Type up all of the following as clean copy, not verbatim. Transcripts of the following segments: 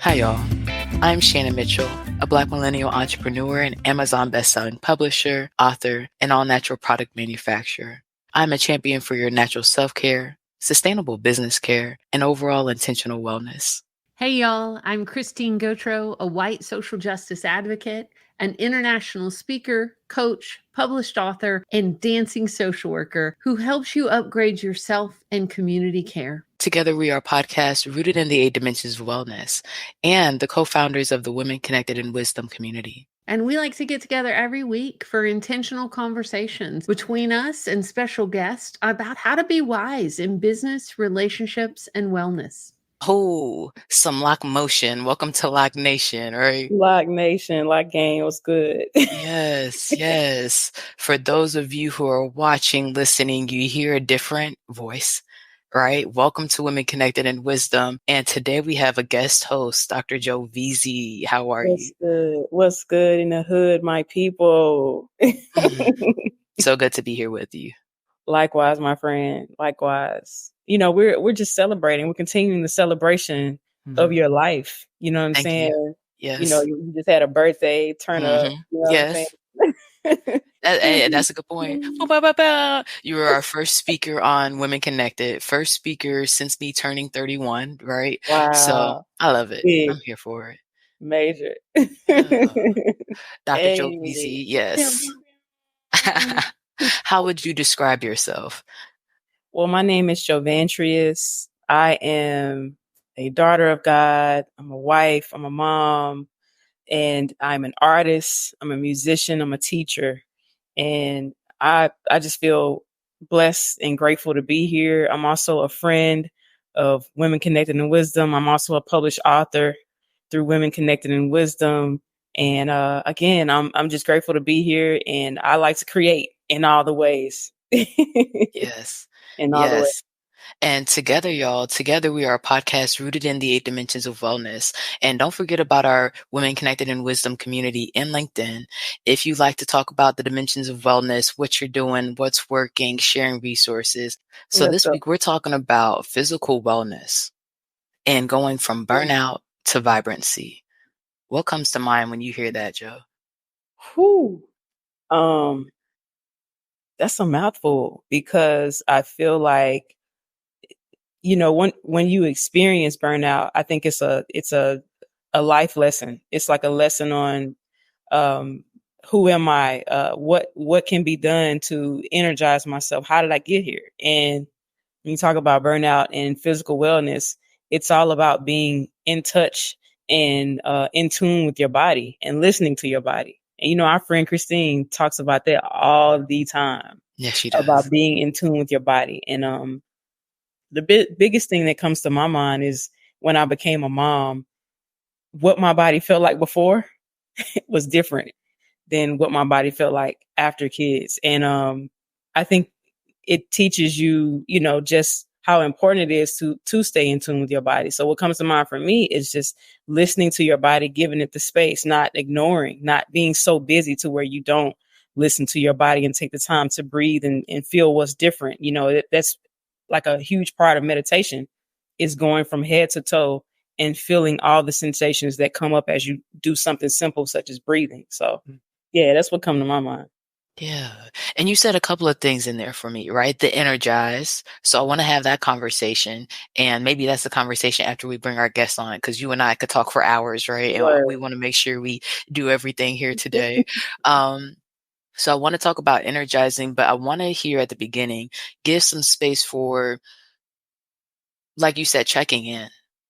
Hi, y'all. I'm Shannon Mitchell, a Black millennial entrepreneur and Amazon bestselling publisher, author, and all natural product manufacturer. I'm a champion for your natural self care, sustainable business care, and overall intentional wellness. Hey, y'all. I'm Christine Gautreaux, a white social justice advocate, an international speaker, coach, published author, and dancing social worker who helps you upgrade yourself and community care. Together, we are a podcast rooted in the 8 dimensions of wellness and the co-founders of the Women Connected in Wisdom community. And we like to get together every week for intentional conversations between us and special guests about how to be wise in business, relationships, and wellness. Oh, some Lock Motion. Welcome to Lock Nation, right? Lock Nation, Lock Gang was good. Yes, yes. For those of you who are watching, listening, you hear a different voice, right? Welcome to Women Connected in Wisdom. And today we have a guest host, Dr. Jovantreis. How are What's you? good? What's good in the hood, my people? So good to be here with you. Likewise, my friend. Likewise. You know, we're just celebrating. We're continuing the celebration of your life. You know what I'm Thank saying? you. Yes. You know, you just had a birthday, turn up. You know yes. what I'm saying? That's a good point. You were our first speaker on Women Connected, first speaker since me turning 31, right? Wow. So I love it. Big. I'm here for it. Major. Dr. Jovantreis, yes. How would you describe yourself? Well, my name is Jovantreis. I am a daughter of God. I'm a wife. I'm a mom. And I'm an artist. I'm a musician. I'm a teacher. And I just feel blessed and grateful to be here. I'm also a friend of Women Connected in Wisdom. I'm also a published author through Women Connected in Wisdom. And again, I'm just grateful to be here. And I like to create in all the ways. Yes. In all the ways. And together, y'all, together we are a podcast rooted in the 8 dimensions of wellness. And don't forget about our Women Connected in Wisdom community in LinkedIn. If you'd like to talk about the dimensions of wellness, what you're doing, what's working, sharing resources. So this week we're talking about physical wellness and going from burnout to vibrancy. What comes to mind when you hear that, Joe? Whew. That's a mouthful because I feel like, you know, when you experience burnout, I think it's a life lesson. It's like a lesson on who am I? What can be done to energize myself? How did I get here? And when you talk about burnout and physical wellness, it's all about being in touch and in tune with your body and listening to your body. And, you know, our friend Christine talks about that all the time. Yes, she does. About being in tune with your body. And the biggest thing that comes to my mind is when I became a mom, what my body felt like before was different than what my body felt like after kids. And I think it teaches you, you know, just how important it is to stay in tune with your body. So what comes to mind for me is just listening to your body, giving it the space, not ignoring, not being so busy to where you don't listen to your body and take the time to breathe and feel what's different. You know, that's like a huge part of meditation is going from head to toe and feeling all the sensations that come up as you do something simple, such as breathing. So yeah, that's what comes to my mind. Yeah. And you said a couple of things in there for me, right? The energize. So I want to have that conversation. And maybe that's the conversation after we bring our guests on, because you and I could talk for hours, right? And we want to make sure we do everything here today. So I want to talk about energizing, but I want to hear at the beginning, give some space for, like you said, checking in.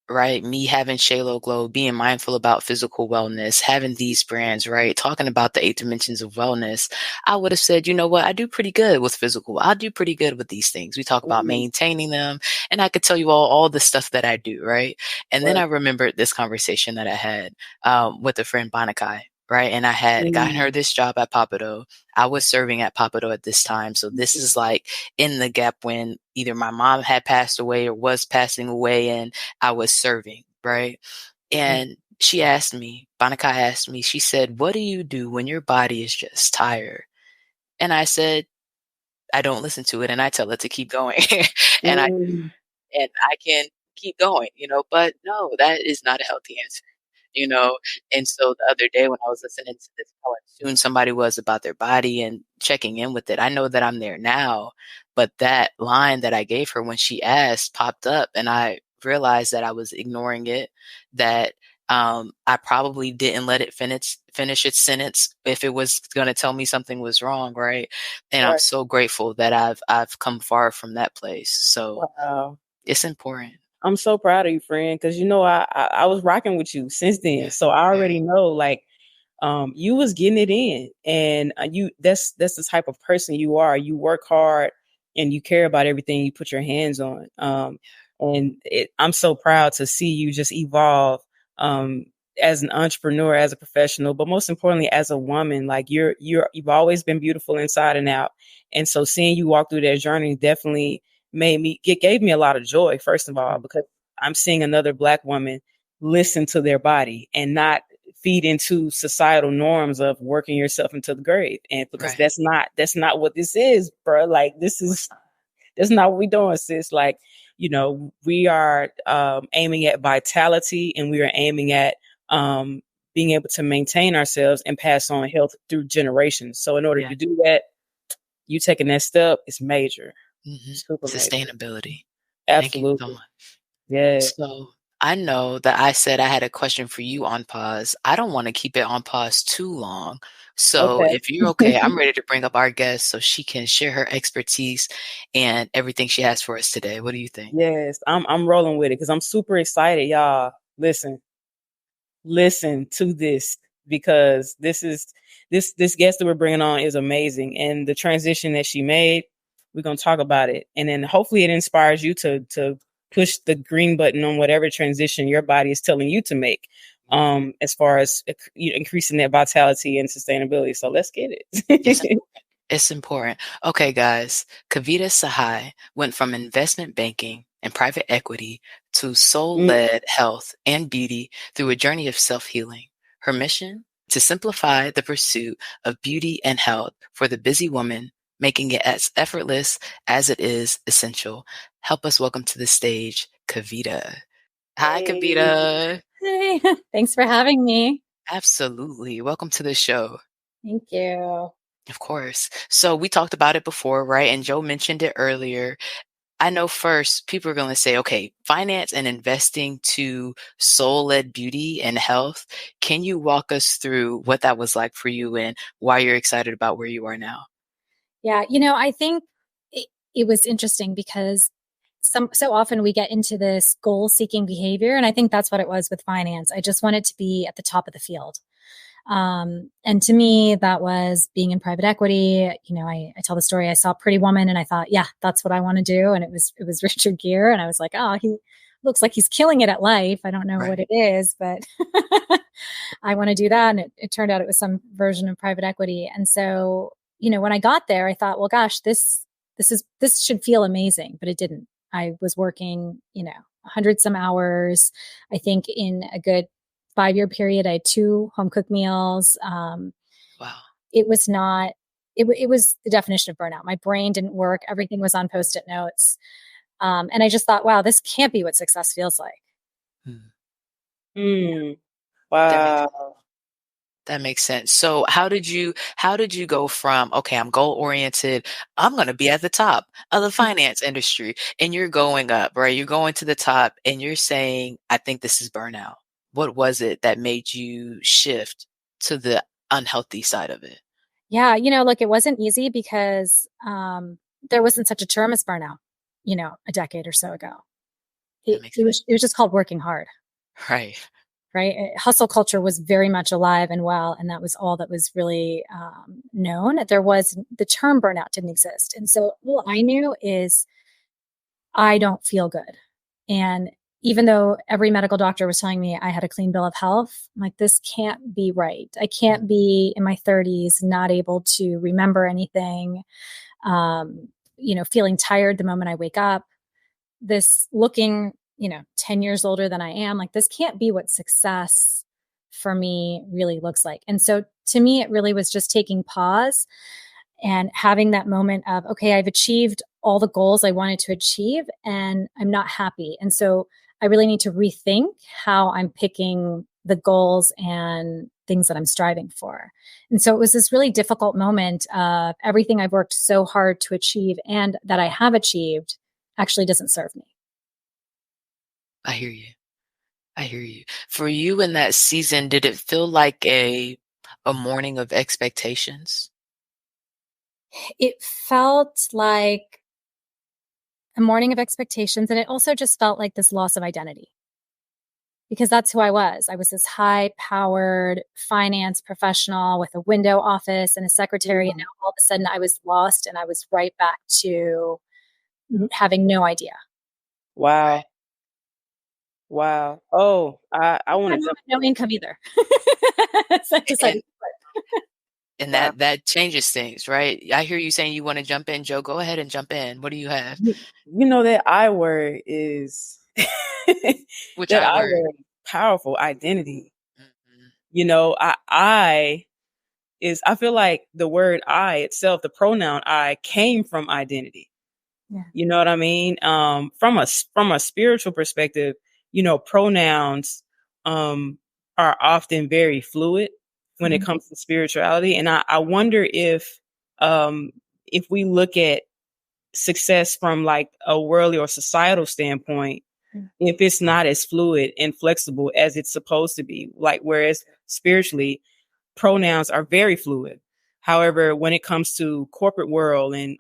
Right? Me having Shalo Glow, being mindful about physical wellness, having these brands, right? Talking about the 8 dimensions of wellness. I would have said, you know what? I do pretty good with physical. I do pretty good with these things. We talk about maintaining them, and I could tell you all the stuff that I do, right? And then I remembered this conversation that I had with a friend, Banakai, right? And I had gotten her this job at Papado. I was serving at Papado at this time. So this is like in the gap when either my mom had passed away or was passing away and I was serving, right? And she asked me, Banakai asked me, she said, what do you do when your body is just tired? And I said, I don't listen to it and I tell it to keep going. And I can keep going, but no, that is not a healthy answer, you know? And so the other day when I was listening to this, how in tune somebody was about their body and checking in with it, I know that I'm there now, but that line that I gave her when she asked popped up and I realized that I was ignoring it, that I probably didn't let it finish its sentence if it was going to tell me something was wrong, right? And I'm Right. so grateful that I've come far from that place. So Wow. it's important. I'm so proud of you, friend, because I was rocking with you since then, Yeah, so I yeah, already know like you was getting it in, and you that's the type of person you are. You work hard and you care about everything you put your hands on. I'm so proud to see you just evolve um, as an entrepreneur, as a professional, but most importantly as a woman. Like you've always been beautiful inside and out, and so seeing you walk through that journey definitely gave me a lot of joy. First of all, mm, because I'm seeing another Black woman listen to their body and not feed into societal norms of working yourself into the grave. And because right. that's not what this is, bro. Like No, it's not. that's not what we doing, sis. Like, we are aiming at vitality, and we are aiming at being able to maintain ourselves and pass on health through generations. So in order Yeah. to do that, you taking that step is major. Super major. Sustainability. Thank you so Absolutely. much. Yeah. So I know that I said I had a question for you on pause. I don't want to keep it on pause too long. So Okay. if you're okay, I'm ready to bring up our guest so she can share her expertise and everything she has for us today. What do you think? Yes, I'm rolling with it because I'm super excited, y'all. Listen to this, because this guest that we're bringing on is amazing, and the transition that she made, we're gonna talk about it, and then hopefully it inspires you to push the green button on whatever transition your body is telling you to make, as far as increasing that vitality and sustainability. So let's get It's it. It's important. Okay, guys. Kavita Sahai went from investment banking and private equity to Mm, soul-led health and beauty through a journey of self-healing. Her mission? To simplify the pursuit of beauty and health for the busy woman, making it as effortless as it is essential. Help us welcome to the stage, Kavita. Hi, hey. Kavita. Hey, thanks for having me. Absolutely. Welcome to the show. Thank you. Of course. So we talked about it before, right? And Joe mentioned it earlier. I know first people are going to say, okay, finance and investing to soul-led beauty and health. Can you walk us through what that was like for you and why you're excited about where you are now? Yeah, I think it was interesting because so often we get into this goal-seeking behavior, and I think that's what it was with finance. I just wanted to be at the top of the field. And to me, that was being in private equity. I tell the story. I saw Pretty Woman and I thought, yeah, that's what I want to do. And it was Richard Gere. And I was like, oh, he looks like he's killing it at life. I don't know what Right. it is, but I want to do that. And it turned out it was some version of private equity. And so, when I got there, I thought, well, gosh, this should feel amazing, but it didn't. I was working, 100 some hours. I think in a good 5-year period, I had 2 home cooked meals. Wow. It was not, it was the definition of burnout. My brain didn't work. Everything was on Post-it notes. And I just thought, wow, this can't be what success feels like. Hmm. Mm, That makes wow. That makes sense. So how did you go from, okay, I'm goal oriented, I'm going to be at the top of the finance industry, and you're going up, right? You're going to the top and you're saying, I think this is burnout. What was it that made you shift to the unhealthy side of it? Yeah, look, it wasn't easy because there wasn't such a term as burnout, a decade or so ago. That It, makes it sense. was it was just called working hard. Right. Right? Hustle culture was very much alive and well, and that was all that was really known. The term burnout didn't exist, and so all I knew is I don't feel good. And even though every medical doctor was telling me I had a clean bill of health, I'm like, this can't be right. I can't be in my 30s, not able to remember anything, feeling tired the moment I wake up, this looking, 10 years older than I am, like this can't be what success for me really looks like. And so to me, it really was just taking pause and having that moment of, okay, I've achieved all the goals I wanted to achieve and I'm not happy. And so I really need to rethink how I'm picking the goals and things that I'm striving for. And so it was this really difficult moment of everything I've worked so hard to achieve and that I have achieved actually doesn't serve me. I hear you. I hear you. For you in that season, did it feel like a morning of expectations? It felt like a morning of expectations. And it also just felt like this loss of identity, because that's who I was. I was this high-powered finance professional with a window office and a secretary. And now all of a sudden I was lost and I was right back to having no idea. Wow. Wow. Oh, I want to jump. No income either. So I decided. And that changes things, right? I hear you saying you want to jump in, Joe. Go ahead and jump in. What do you have? You know, that I word is Which that I I word? word powerful identity. Mhm. You know, I feel like the word I itself, the pronoun I, came from identity. Yeah. You know what I mean? From a spiritual perspective, you know, pronouns are often very fluid when it comes to spirituality. And I wonder if we look at success from like a worldly or societal standpoint, if it's not as fluid and flexible as it's supposed to be, like, whereas spiritually, pronouns are very fluid. However, when it comes to corporate world and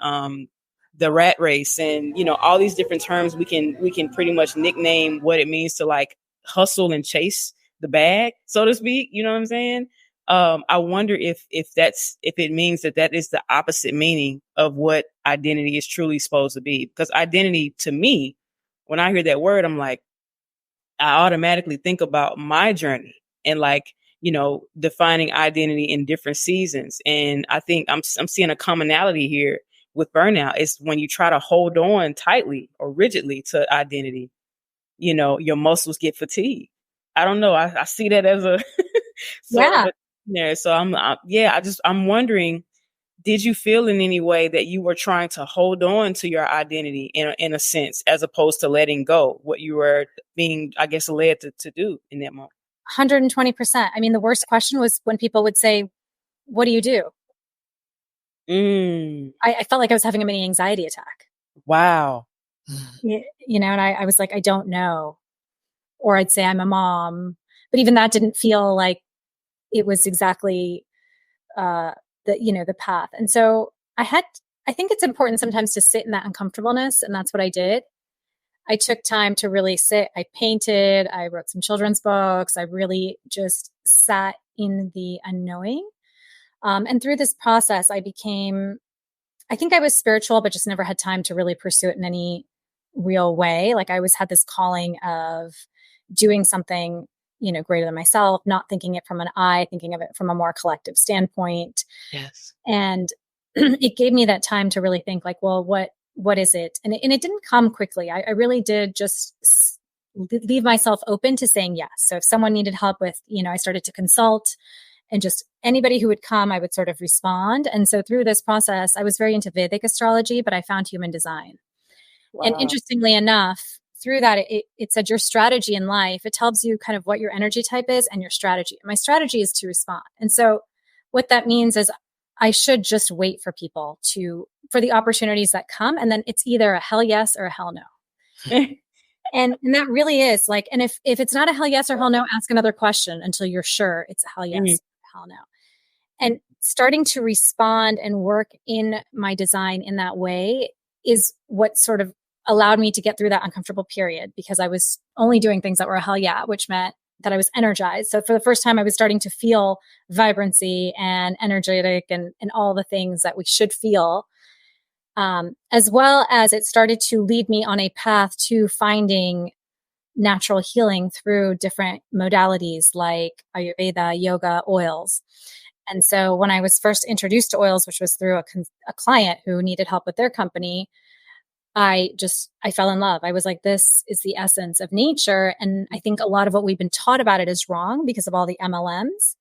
the rat race and, you know, all these different terms, we can pretty much nickname what it means to like hustle and chase the bag, so to speak. You know what I'm saying? I wonder if it means that is the opposite meaning of what identity is truly supposed to be. Because identity, to me, when I hear that word, I'm like, I automatically think about my journey and, like, you know, defining identity in different seasons. And I think I'm seeing a commonality here with burnout. It's when you try to hold on tightly or rigidly to identity, you know, your muscles get fatigued. I don't know. I see that as a sort of a there. So I'm wondering, did you feel in any way that you were trying to hold on to your identity in a sense, as opposed to letting go what you were being, I guess, led to do in that moment? 120%. I mean, the worst question was when people would say, "What do you do?" I felt like I was having a mini anxiety attack. Wow. You know, and I was like, I don't know. Or I'd say I'm a mom, but even that didn't feel like it was exactly the path. And so I think it's important sometimes to sit in that uncomfortableness. And that's what I did. I took time to really sit. I painted, I wrote some children's books. I really just sat in the unknowing. And through this process, I think I was spiritual, but just never had time to really pursue it in any real way. Like I always had this calling of doing something, you know, greater than myself, not thinking it from an I, thinking of it from a more collective standpoint. Yes. And it gave me that time to really think like, well, what is it? And it didn't come quickly. I really did just leave myself open to saying yes. So if someone needed help with, you know, I started to consult, and just anybody who would come, I would sort of respond. And so through this process, I was very into Vedic astrology, but I found human design. Wow. And interestingly enough, through that, it said your strategy in life, it tells you kind of what your energy type is and your strategy. My strategy is to respond. And so what that means is I should just wait for people for the opportunities that come. And then it's either a hell yes or a hell no. And that really is like, and if it's not a hell yes or hell no, ask another question until you're sure it's a hell yes or hell no. And starting to respond and work in my design in that way is what sort of allowed me to get through that uncomfortable period, because I was only doing things that were a hell yeah, which meant that I was energized. So for the first time, I was starting to feel vibrancy and energetic and all the things that we should feel. As well as it started to lead me on a path to finding natural healing through different modalities like Ayurveda, yoga, oils. And so when I was first introduced to oils, which was through a client who needed help with their company, I fell in love. I was like, this is the essence of nature. And I think a lot of what we've been taught about it is wrong because of all the MLMs,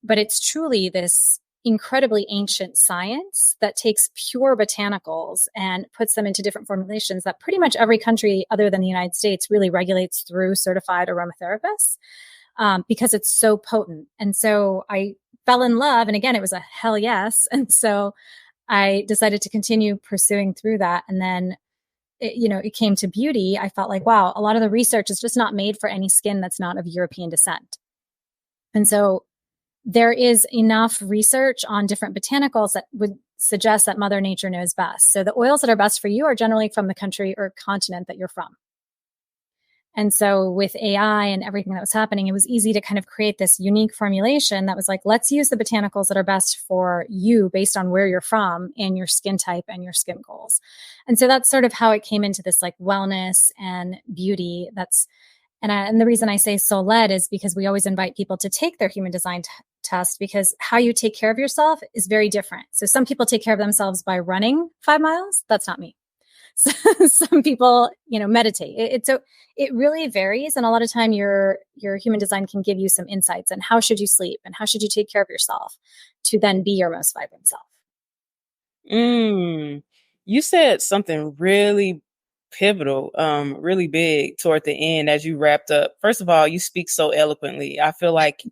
but it's truly this incredibly ancient science that takes pure botanicals and puts them into different formulations that pretty much every country other than the United States really regulates through certified aromatherapists, because it's so potent. And so I fell in love. And again, it was a hell yes. And so I decided to continue pursuing through that. And then it came to beauty. I felt like, wow, a lot of the research is just not made for any skin that's not of European descent. And so there is enough research on different botanicals that would suggest that Mother Nature knows best. So the oils that are best for you are generally from the country or continent that you're from. And so with AI and everything that was happening, it was easy to kind of create this unique formulation that was like, let's use the botanicals that are best for you based on where you're from and your skin type and your skin goals. And so that's sort of how it came into this like wellness and beauty. And the reason I say soul-led is because we always invite people to take their human design test, because how you take care of yourself is very different. So some people take care of themselves by running 5 miles. That's not me. So some people, meditate. It really varies. And a lot of time your human design can give you some insights on how should you sleep and how should you take care of yourself to then be your most vibrant self. You said something really pivotal, really big toward the end as you wrapped up. First of all, you speak so eloquently. I feel like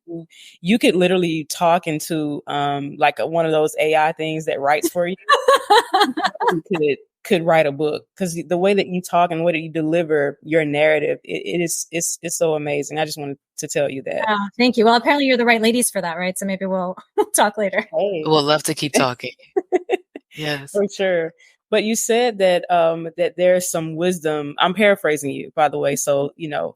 you could literally talk into like one of those AI things that writes for you. You could write a book, because the way that you talk and the way that you deliver your narrative, it's so amazing. I just wanted to tell you that. Oh, thank you. Well, apparently you're the right ladies for that, right? So maybe we'll talk later. Hey. We'll love to keep talking. Yes, for sure. But you said that that there's some wisdom. I'm paraphrasing you, by the way, so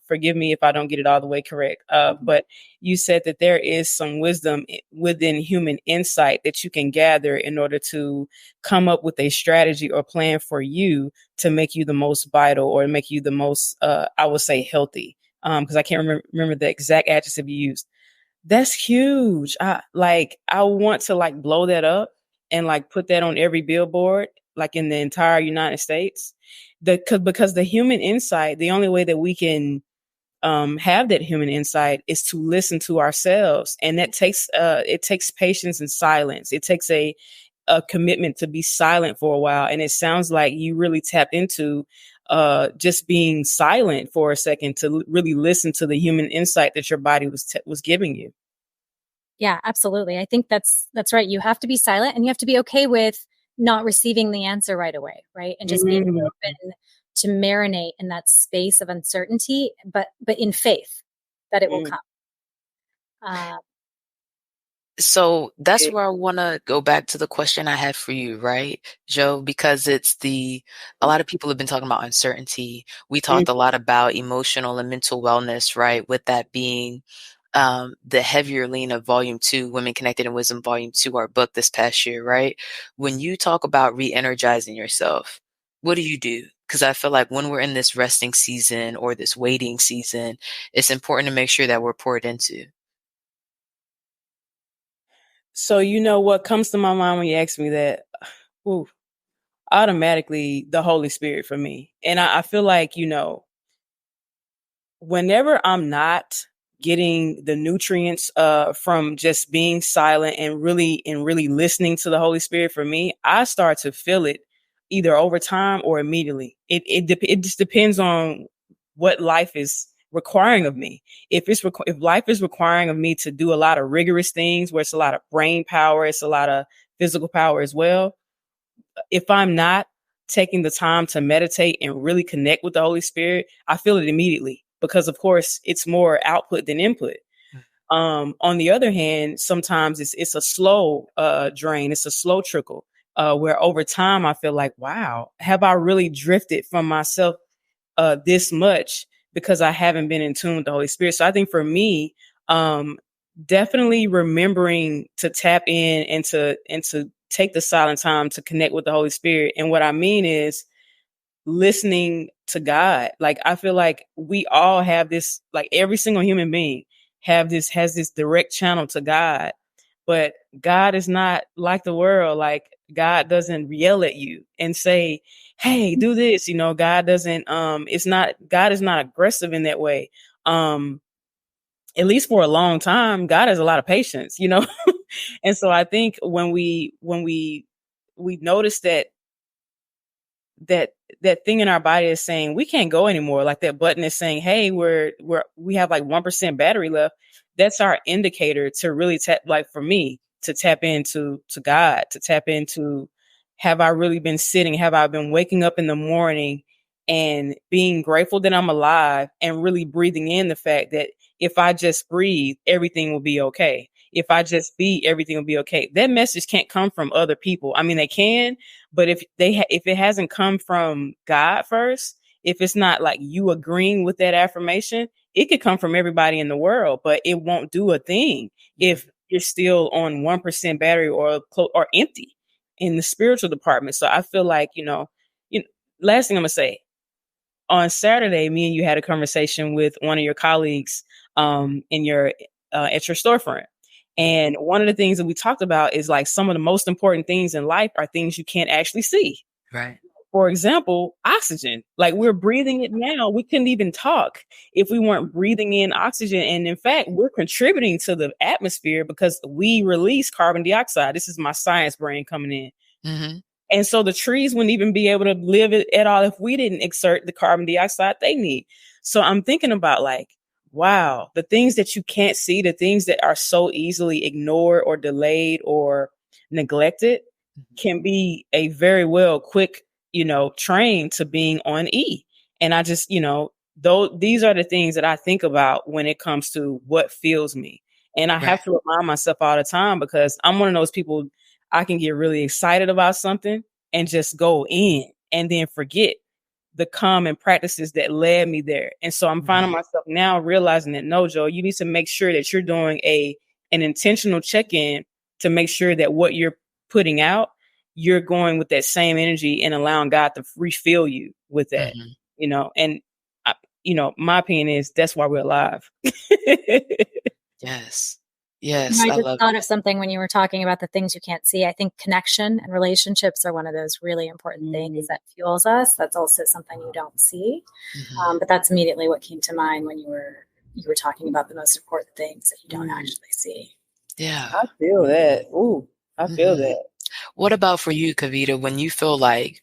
forgive me if I don't get it all the way correct. But you said that there is some wisdom within human insight that you can gather in order to come up with a strategy or plan for you to make you the most vital, or make you the most, I would say, healthy. Because I can't remember the exact adjective you used. That's huge. I want to blow that up and put that on every billboard, in the entire United States. Because the human insight, the only way that we can have that human insight is to listen to ourselves. And that takes patience and silence. It takes a commitment to be silent for a while. And it sounds like you really tapped into just being silent for a second to really listen to the human insight that your body was giving you. Yeah, absolutely. I think that's right. You have to be silent, and you have to be okay with not receiving the answer right away, right? And just being open to marinate in that space of uncertainty, but in faith that it will come. So that's where I want to go back to the question I had for you, right, Joe? Because a lot of people have been talking about uncertainty. We talked a lot about emotional and mental wellness, right? With that being the heavier lean of Volume 2, Women Connected in Wisdom, Volume 2, our book this past year, right? When you talk about re-energizing yourself, what do you do? Because I feel like when we're in this resting season or this waiting season, it's important to make sure that we're poured into. So what comes to my mind when you ask me that? Automatically the Holy Spirit for me. And I feel like, whenever I'm not getting the nutrients from just being silent and really listening to the Holy Spirit, for me, I start to feel it either over time or immediately. It just depends on what life is requiring of me. If life is requiring of me to do a lot of rigorous things where it's a lot of brain power, it's a lot of physical power as well. If I'm not taking the time to meditate and really connect with the Holy Spirit, I feel it immediately, because of course it's more output than input. On the other hand, sometimes it's a slow drain. It's a slow trickle where over time I feel like, wow, have I really drifted from myself this much because I haven't been in tune with the Holy Spirit? So I think for me, definitely remembering to tap in and to take the silent time to connect with the Holy Spirit. And what I mean is listening to God. I feel like we all have this, every single human being has this direct channel to God, but God is not like the world. God doesn't yell at you and say, hey, do this. God doesn't, God is not aggressive in that way. At least for a long time, God has a lot of patience, And so I think when we notice that thing in our body is saying we can't go anymore, like that button is saying, hey, we have like 1% battery left. That's our indicator to really tap, like for me, to tap into to God, to tap into, have I really been sitting? Have I been waking up in the morning and being grateful that I'm alive and really breathing in the fact that if I just breathe, everything will be okay. If I just be, everything will be okay. That message can't come from other people. I mean, they can, but if it hasn't come from God first, if it's not like you agreeing with that affirmation, it could come from everybody in the world, but it won't do a thing if you're still on 1% battery or empty in the spiritual department. So I feel like, last thing I'm gonna say, on Saturday, me and you had a conversation with one of your colleagues in your at your storefront. And one of the things that we talked about is like some of the most important things in life are things you can't actually see. Right. For example, oxygen. Like we're breathing it now. We couldn't even talk if we weren't breathing in oxygen. And in fact, we're contributing to the atmosphere because we release carbon dioxide. This is my science brain coming in. Mm-hmm. And so the trees wouldn't even be able to live at all if we didn't exert the carbon dioxide they need. So I'm thinking about like, wow, the things that you can't see, the things that are so easily ignored or delayed or neglected can be a very quick, train to being on E. And I just, though these are the things that I think about when it comes to what fuels me. And I have to remind myself all the time because I'm one of those people, I can get really excited about something and just go in and then forget the common practices that led me there. And so I'm finding myself now realizing that no, Joe, you need to make sure that you're doing an intentional check-in to make sure that what you're putting out, you're going with that same energy and allowing God to refill you with that, and my opinion is that's why we're alive. Yes. Yes. I I just love thought it. of something when you were talking about the things you can't see. I think connection and relationships are one of those really important things that fuels us. That's also something you don't see. But that's immediately what came to mind when you were talking about the most important things that you don't actually see. Yeah. I feel that. Ooh, I feel that. What about for you, Kavita, when you feel like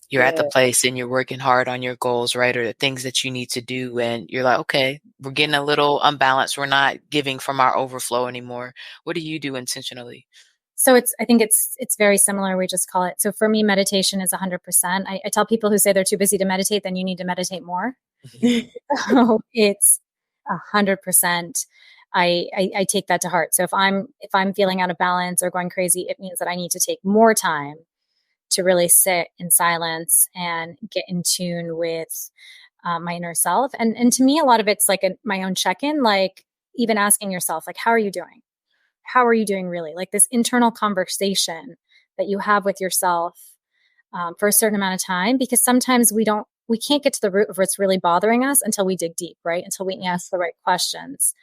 you're at the place and you're working hard on your goals, right? Or the things that you need to do. And you're like, okay, we're getting a little unbalanced. We're not giving from our overflow anymore. What do you do intentionally? So I think it's very similar. We just call it. So for me, meditation is 100%. I tell people who say they're too busy to meditate, then you need to meditate more. So it's 100%. I take that to heart. So if I'm feeling out of balance or going crazy, it means that I need to take more time to really sit in silence and get in tune with my inner self. And to me, a lot of it's like my own check-in, like even asking yourself, like, how are you doing? How are you doing really? Like this internal conversation that you have with yourself for a certain amount of time, because sometimes we can't get to the root of what's really bothering us until we dig deep, right? Until we ask the right questions.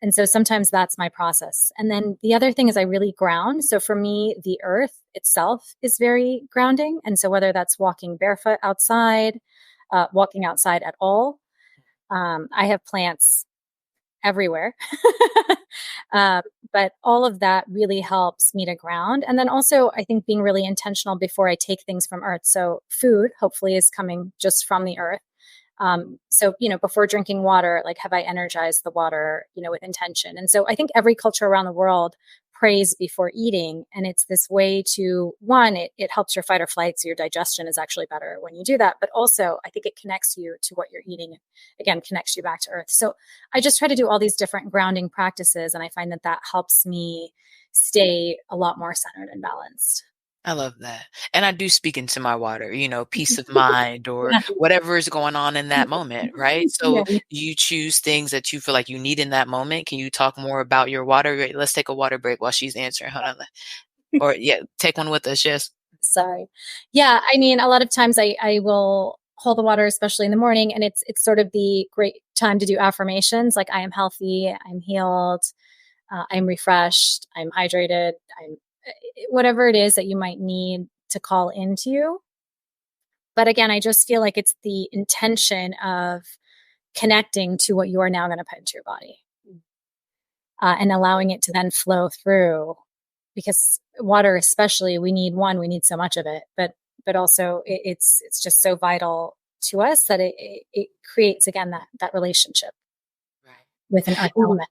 And so sometimes that's my process. And then the other thing is I really ground. So for me, the earth itself is very grounding. And so whether that's walking barefoot outside, walking outside at all, I have plants everywhere. But all of that really helps me to ground. And then also, I think being really intentional before I take things from earth. So food hopefully is coming just from the earth. So, before drinking water, like, have I energized the water, with intention? And so I think every culture around the world prays before eating. And it's this way to, one, it helps your fight or flight. So your digestion is actually better when you do that. But also I think it connects you to what you're eating. Again, connects you back to earth. So I just try to do all these different grounding practices. And I find that helps me stay a lot more centered and balanced. I love that. And I do speak into my water, peace of mind or whatever is going on in that moment, right? So you choose things that you feel like you need in that moment. Can you talk more about your water? Let's take a water break while she's answering. Hold on. Or take one with us. Yes. Sorry. Yeah. I mean, a lot of times I will hold the water, especially in the morning. And it's sort of the great time to do affirmations. Like, I am healthy, I'm healed, I'm refreshed, I'm hydrated, I'm whatever it is that you might need to call into you. But again, I just feel like it's the intention of connecting to what you are now going to put into your body and allowing it to then flow through because water, especially, we need so much of it, but also it's just so vital to us that it creates, again, that relationship with an earth element.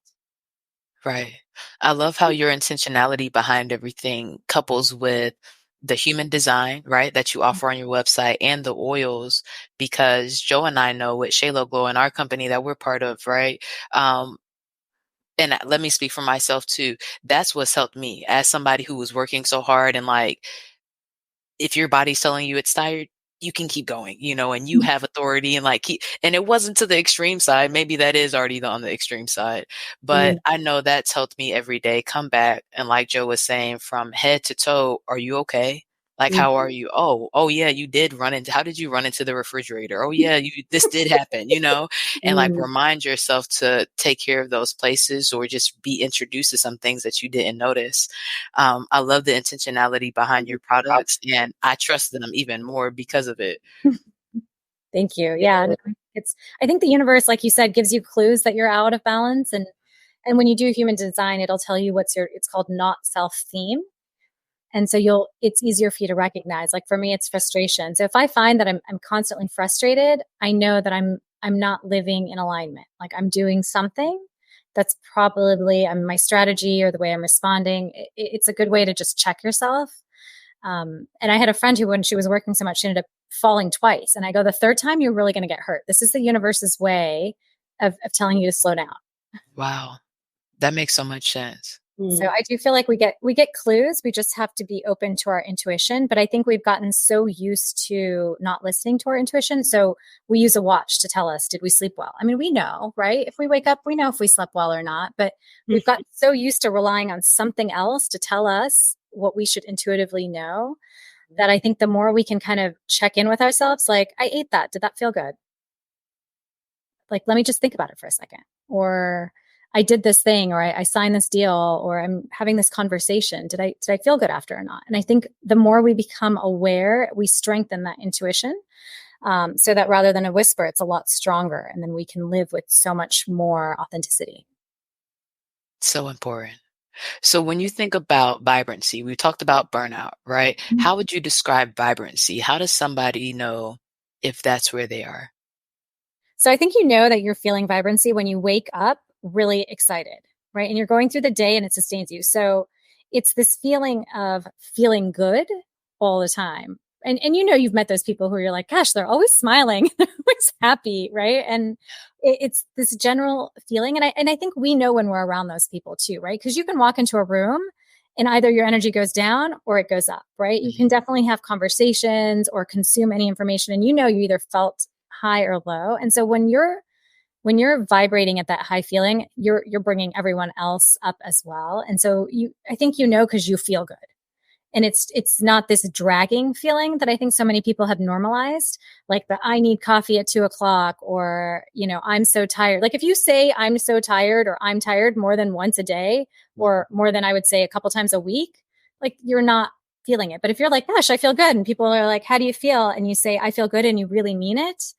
Right. I love how your intentionality behind everything couples with the human design, right, that you offer on your website and the oils, because Joe and I know with Shalo Glow in our company that we're part of, right? And let me speak for myself too. That's what's helped me as somebody who was working so hard, and like, if your body's telling you it's tired, you can keep going, and you have authority, and like and it wasn't to the extreme side. Maybe that is already on the extreme side, but I know that's helped me every day come back. And like Joe was saying, from head to toe, are you okay? Like, how are you? Oh yeah, you did how did you run into the refrigerator? Oh yeah, this did happen, and like remind yourself to take care of those places, or just be introduced to some things that you didn't notice. I love the intentionality behind your products, and I trust them even more because of it. Thank you. Yeah. No, I think the universe, like you said, gives you clues that you're out of balance. And when you do human design, it'll tell you it's called not self theme. And so it's easier for you to recognize. Like for me, it's frustration. So if I find that I'm constantly frustrated, I know that I'm not living in alignment. Like I'm doing something that's probably my strategy or the way I'm responding. It's a good way to just check yourself. And I had a friend who, when she was working so much, she ended up falling twice. And I go, the third time, you're really going to get hurt. This is the universe's way of telling you to slow down. Wow. That makes so much sense. So I do feel like we get clues. We just have to be open to our intuition. But I think we've gotten so used to not listening to our intuition. So we use a watch to tell us, did we sleep well? I mean, we know, right? If we wake up, we know if we slept well or not. But we've gotten so used to relying on something else to tell us what we should intuitively know, that I think the more we can kind of check in with ourselves, like, I ate that. Did that feel good? Like, let me just think about it for a second. Or I did this thing, or I signed this deal, or I'm having this conversation. Did I feel good after or not? And I think the more we become aware, we strengthen that intuition, so that rather than a whisper, it's a lot stronger. And then we can live with so much more authenticity. So important. So when you think about vibrancy, we talked about burnout, right? How would you describe vibrancy? How does somebody know if that's where they are? So I think you know that you're feeling vibrancy when you wake up really excited, right? And you're going through the day and it sustains you. So it's this feeling of feeling good all the time. And you've met those people who you're like, gosh, they're always smiling, they're always happy, right? And it's this general feeling. And I think we know when we're around those people too, right? Because you can walk into a room and either your energy goes down or it goes up, right? You can definitely have conversations or consume any information, and you either felt high or low. And so when you're vibrating at that high feeling, you're bringing everyone else up as well. And so I think because you feel good. And it's not this dragging feeling that I think so many people have normalized, like the I need coffee at 2:00, or, I'm so tired. Like if you say I'm so tired or I'm tired more than once a day, or more than I would say a couple times a week, like you're not feeling it. But if you're like, gosh, I feel good, and people are like, how do you feel? And you say, I feel good, and you really mean it,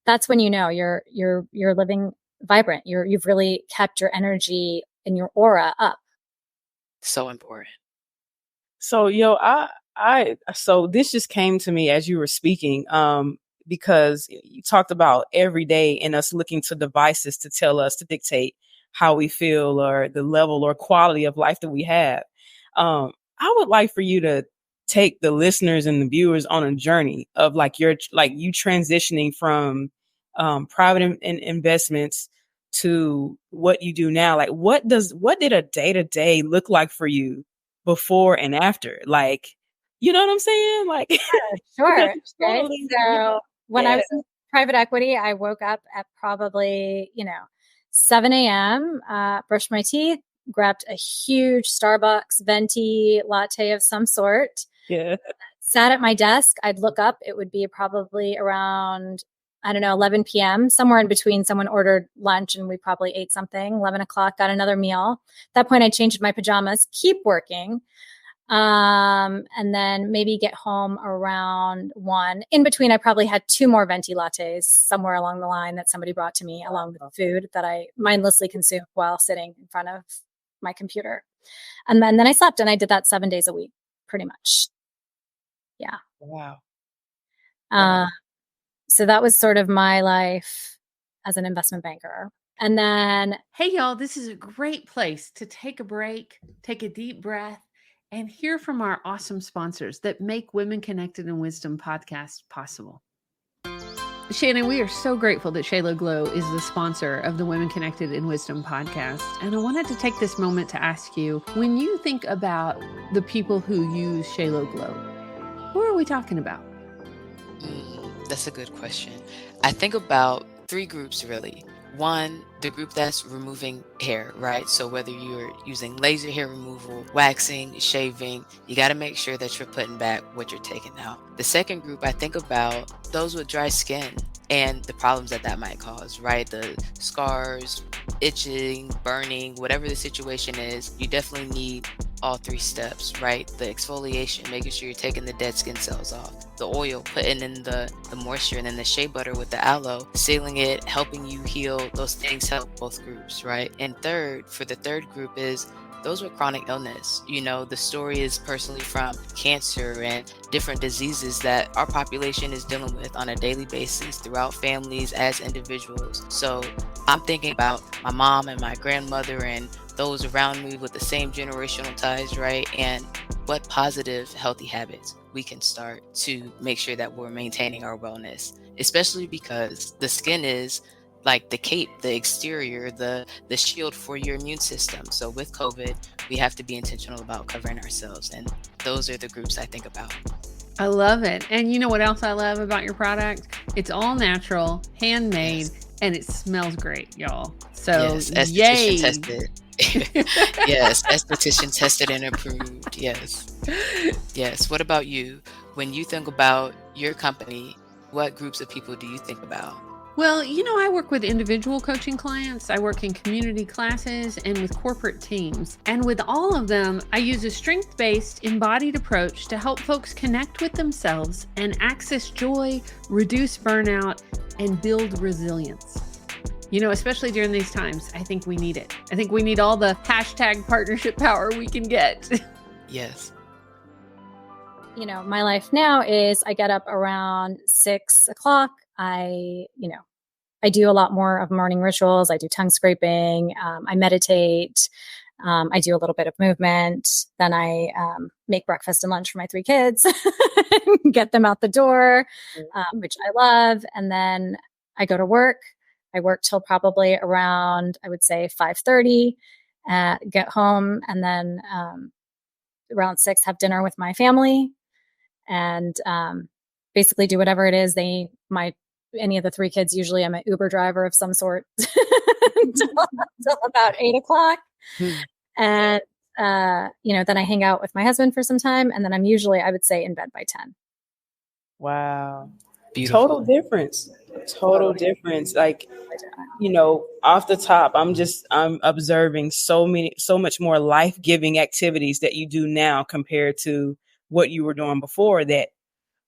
that's when you're living vibrant. You've really kept your energy and your aura up. So important. So, so this just came to me as you were speaking, because you talked about every day and us looking to devices to tell us, to dictate how we feel or the level or quality of life that we have. I would like for you to take the listeners and the viewers on a journey of you transitioning from private investments to what you do now. Like, what did a day-to-day look like for you before and after? Like, you know what I'm saying? Like, sure. Okay. So when I was in private equity, I woke up at probably, 7 a.m., brushed my teeth, grabbed a huge Starbucks venti latte of some sort. Yeah. Sat at my desk. I'd look up. It would be probably around, 11 p.m., somewhere in between. Someone ordered lunch and we probably ate something. 11 o'clock, got another meal. At that point, I changed my pajamas, keep working. And then maybe get home around 1. In between, I probably had 2 more venti lattes somewhere along the line that somebody brought to me, along with food that I mindlessly consumed while sitting in front of my computer. And then I slept, and I did that 7 days a week, pretty much. Yeah. Wow. So that was sort of my life as an investment banker. And then, hey, y'all, this is a great place to take a break, take a deep breath, and hear from our awesome sponsors that make Women Connected in Wisdom podcast possible. Shannon, we are so grateful that Shayla Glow is the sponsor of the Women Connected in Wisdom podcast. And I wanted to take this moment to ask you, when you think about the people who use Shayla Glow, who are we talking about? That's a good question. I think about 3 groups, really. One, the group that's removing hair, right? So whether you're using laser hair removal, waxing, shaving, you got to make sure that you're putting back what you're taking out. The second group, I think about those with dry skin and the problems that might cause, right? The scars, itching, burning, whatever the situation is, you definitely need all 3 steps, right? The exfoliation, making sure you're taking the dead skin cells off. The oil, putting in the moisture, and then the shea butter with the aloe, sealing it, helping you heal. Those things help both groups, right? And third, for the third group is those with chronic illness. You know, the story is personally from cancer and different diseases that our population is dealing with on a daily basis throughout families as individuals. So I'm thinking about my mom and my grandmother and those around me with the same generational ties, right? And what positive, healthy habits we can start to make sure that we're maintaining our wellness, especially because the skin is like the cape, the exterior, the shield for your immune system. So with COVID, we have to be intentional about covering ourselves. And those are the groups I think about. I love it. And you know what else I love about your product? It's all natural, handmade, and it smells great, y'all. So yes, yay. Tested. Yes, esthetician tested and approved. Yes. What about you? When you think about your company, what groups of people do you think about? Well, you know, I work with individual coaching clients. I work in community classes and with corporate teams. And with all of them, I use a strength-based, embodied approach to help folks connect with themselves and access joy, reduce burnout, and build resilience. You know, especially during these times, I think we need it. I think we need all the hashtag partnership power we can get. Yes. You know, my life now is I get up around 6 o'clock. I do a lot more of morning rituals. I do tongue scraping. I meditate. I do a little bit of movement. Then I make breakfast and lunch for my 3 kids, get them out the door, which I love. And then I go to work. I work till probably around, I would say 5:30, get home, and then around 6, have dinner with my family, and basically do whatever it is any of the 3 kids. Usually I'm an Uber driver of some sort until about 8 o'clock. And, then I hang out with my husband for some time, and then I'm usually, I would say, in bed by 10. Wow. Beautiful. Total difference. Like, off the top, I'm observing so much more life-giving activities that you do now compared to what you were doing before, that,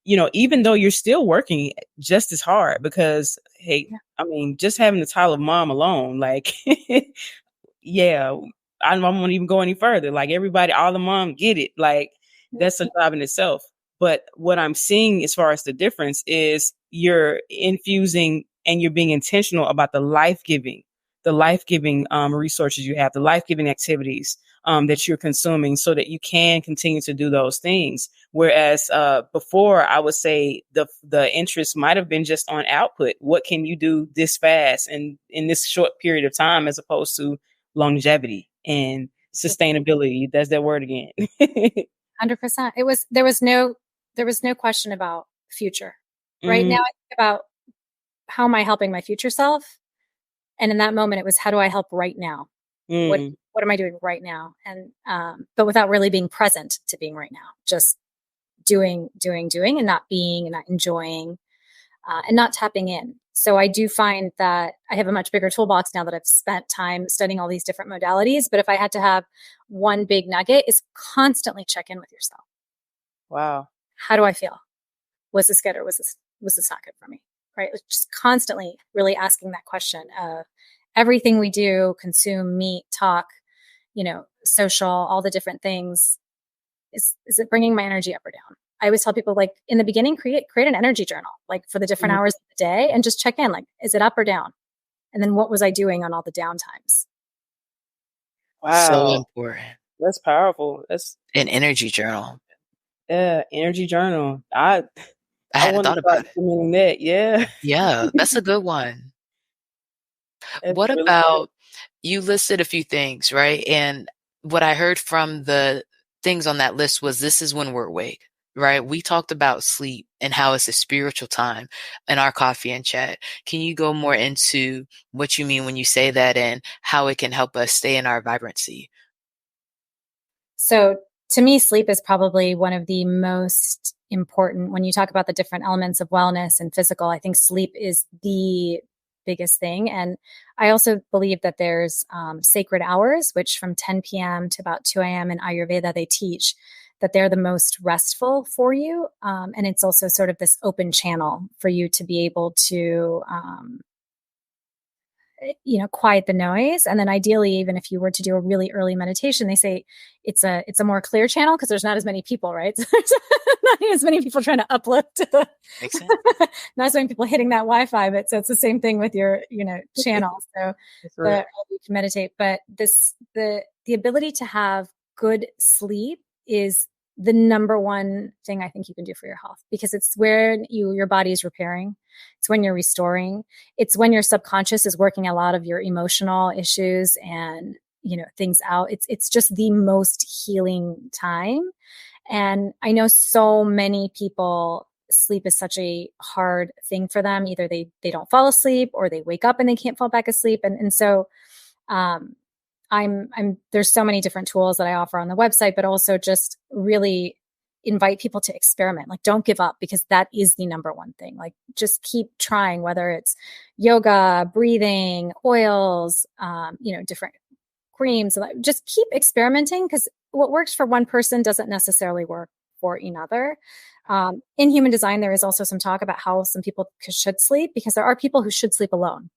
even though you're still working just as hard, because, hey, yeah. I mean, just having the title of mom alone, like, yeah, I won't even go any further. Like, everybody, all the mom get it. Like, that's a job in itself. But what I'm seeing as far as the difference is you're infusing and you're being intentional about the life-giving resources you have, the life-giving activities that you're consuming, so that you can continue to do those things. Whereas before, I would say the interest might have been just on output. What can you do this fast and in this short period of time, as opposed to longevity and sustainability? That's that word again. 100%. There was no question about future. Right now, I think about how am I helping my future self? And in that moment, it was, how do I help right now? What am I doing right now? And, but without really being present to being right now, just doing, and not being, and not enjoying, and not tapping in. So I do find that I have a much bigger toolbox now that I've spent time studying all these different modalities. But if I had to have one big nugget, is constantly check in with yourself. Wow. How do I feel? Was this good, or was this not good for me? Right? Just constantly really asking that question of everything we do, consume, meet, talk, social, all the different things, is it bringing my energy up or down? I always tell people, like, in the beginning, create an energy journal, like for the different hours of the day, and just check in, like, is it up or down? And then what was I doing on all the down times? So Wow. important. That's powerful. That's An energy journal. energy journal. I hadn't want to thought start about it. implementing that. Yeah. Yeah, that's a good one. That's What really good. about you listed a few things, right? And what I heard from the things on that list was this is when we're awake, right? We talked about sleep and how it's a spiritual time in our coffee and chat. Can you go more into what you mean when you say that and how it can help us stay in our vibrancy? So to me, sleep is probably one of the most important when you talk about the different elements of wellness and physical. I think sleep is the biggest thing. And I also believe that there's sacred hours, which from 10 p.m. to about 2 a.m. in Ayurveda, they teach that they're the most restful for you. And it's also sort of this open channel for you to be able to quiet the noise. And then ideally, even if you were to do a really early meditation, they say it's a more clear channel because there's not as many people, right? So there's not as many people trying to upload to the, Makes sense. not as many people hitting that Wi-Fi, but so it's the same thing with your, channel. So Right. you can meditate, but the ability to have good sleep is the number one thing I think you can do for your health, because it's where your body is repairing. It's when you're restoring. It's when your subconscious is working a lot of your emotional issues and, things out. It's just the most healing time. And I know so many people, sleep is such a hard thing for them. Either they don't fall asleep or they wake up and they can't fall back asleep. And so, there's so many different tools that I offer on the website, but also just really invite people to experiment. Like, don't give up, because that is the number one thing. Like, just keep trying, whether it's yoga, breathing, oils, different creams. Just keep experimenting, because what works for one person doesn't necessarily work for another. In human design, there is also some talk about how some people should sleep, because there are people who should sleep alone.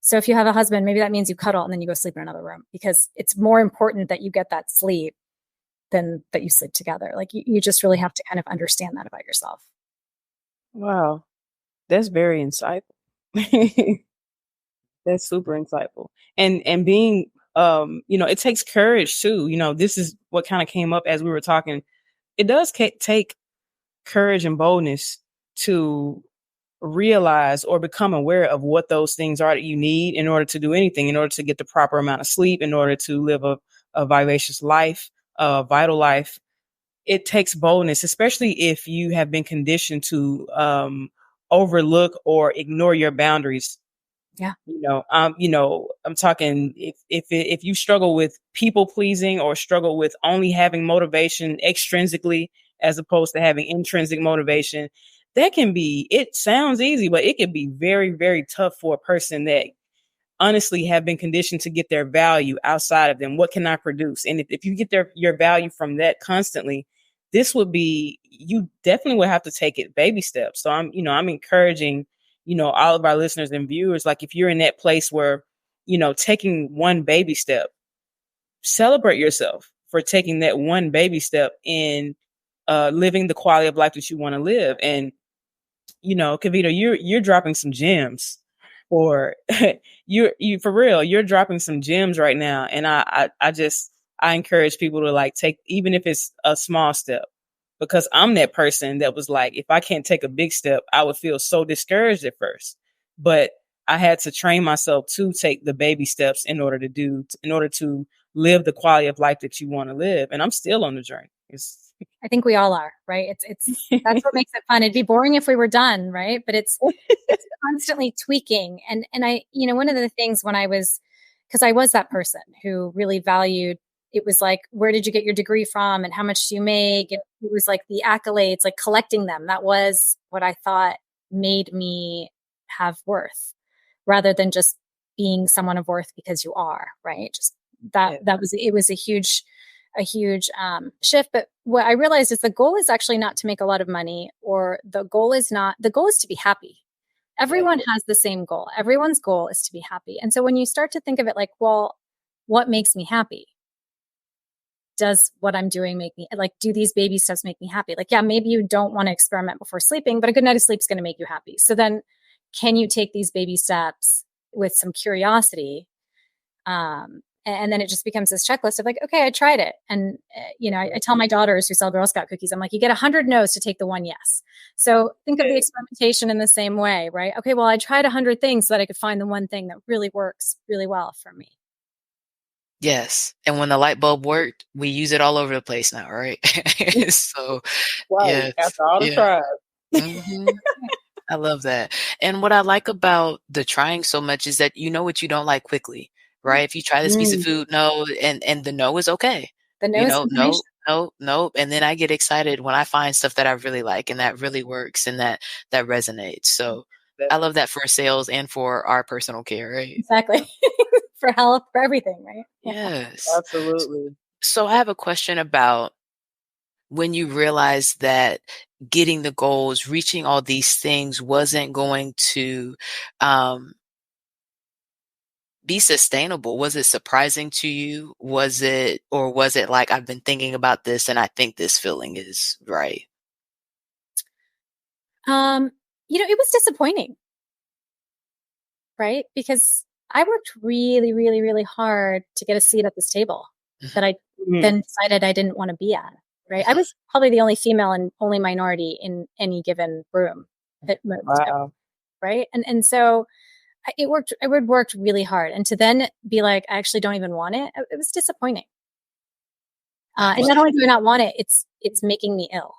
So if you have a husband, maybe that means you cuddle and then you go sleep in another room, because it's more important that you get that sleep than that you sleep together. Like, you just really have to kind of understand that about yourself. Wow. That's very insightful. That's super insightful. And being it takes courage too. This is what kind of came up as we were talking. It does take courage and boldness to realize or become aware of what those things are that you need in order to do anything, in order to get the proper amount of sleep, in order to live a vivacious life, a vital life. It takes boldness, especially if you have been conditioned to overlook or ignore your boundaries. Yeah. I'm talking if you struggle with people pleasing or struggle with only having motivation extrinsically as opposed to having intrinsic motivation, it sounds easy, but it can be very, very tough for a person that honestly have been conditioned to get their value outside of them. What can I produce? And if you get your value from that constantly, you definitely will have to take it baby steps. So I'm encouraging, all of our listeners and viewers, like, if you're in that place where, taking one baby step, celebrate yourself for taking that one baby step in living the quality of life that you want to live. And, Kavita, you're dropping some gems, or you for real, you're dropping some gems right now. And I encourage people to, like, take, even if it's a small step, because I'm that person that was like, if I can't take a big step, I would feel so discouraged at first. But I had to train myself to take the baby steps in order to live the quality of life that you want to live. And I'm still on the journey. I think we all are, right? It's that's what makes it fun. It'd be boring if we were done, right? But it's constantly tweaking. And I, one of the things because I was that person who really valued, it was like, where did you get your degree from and how much do you make? It was like the accolades, like collecting them. That was what I thought made me have worth, rather than just being someone of worth because you are, right? Just it was a huge shift. But what I realized is the goal is actually not to make a lot of money, or the goal is to be happy. Everyone has the same goal. Everyone's goal is to be happy. And so when you start to think of it like, well, what makes me happy? does what I'm doing make me, like, do these baby steps make me happy? Like, yeah, maybe you don't want to experiment before sleeping, but a good night of sleep is going to make you happy. So then can you take these baby steps with some curiosity? And then it just becomes this checklist of like, okay, I tried it. And, I tell my daughters who sell Girl Scout cookies, I'm like, you get 100 no's to take the one yes. So think of the experimentation in the same way, right? Okay, well, I tried 100 things so that I could find the one thing that really works really well for me. Yes. And when the light bulb worked, we use it all over the place now, right? So, Right. yes. After all the Yeah. tries. hmm I love that. And what I like about the trying so much is that you know what you don't like quickly, right? If you try this piece of food, no, and the no is okay. The no is information. No. And then I get excited when I find stuff that I really like and that really works and that resonates. So I love that for sales and for our personal care, right? Exactly. For health, for everything, right? Yes. Absolutely. So I have a question about when you realized that getting the goals, reaching all these things wasn't going to um, be sustainable. Was it surprising to you? Was it like, I've been thinking about this and I think this feeling is right? It was disappointing, right? Because I worked really, really, really hard to get a seat at this table that I then decided I didn't want to be at, right? I was probably the only female and only minority in any given room at most, right? And so I would worked really hard. And to then be like, I actually don't even want it. It was disappointing. And not only do I not want it, it's making me ill.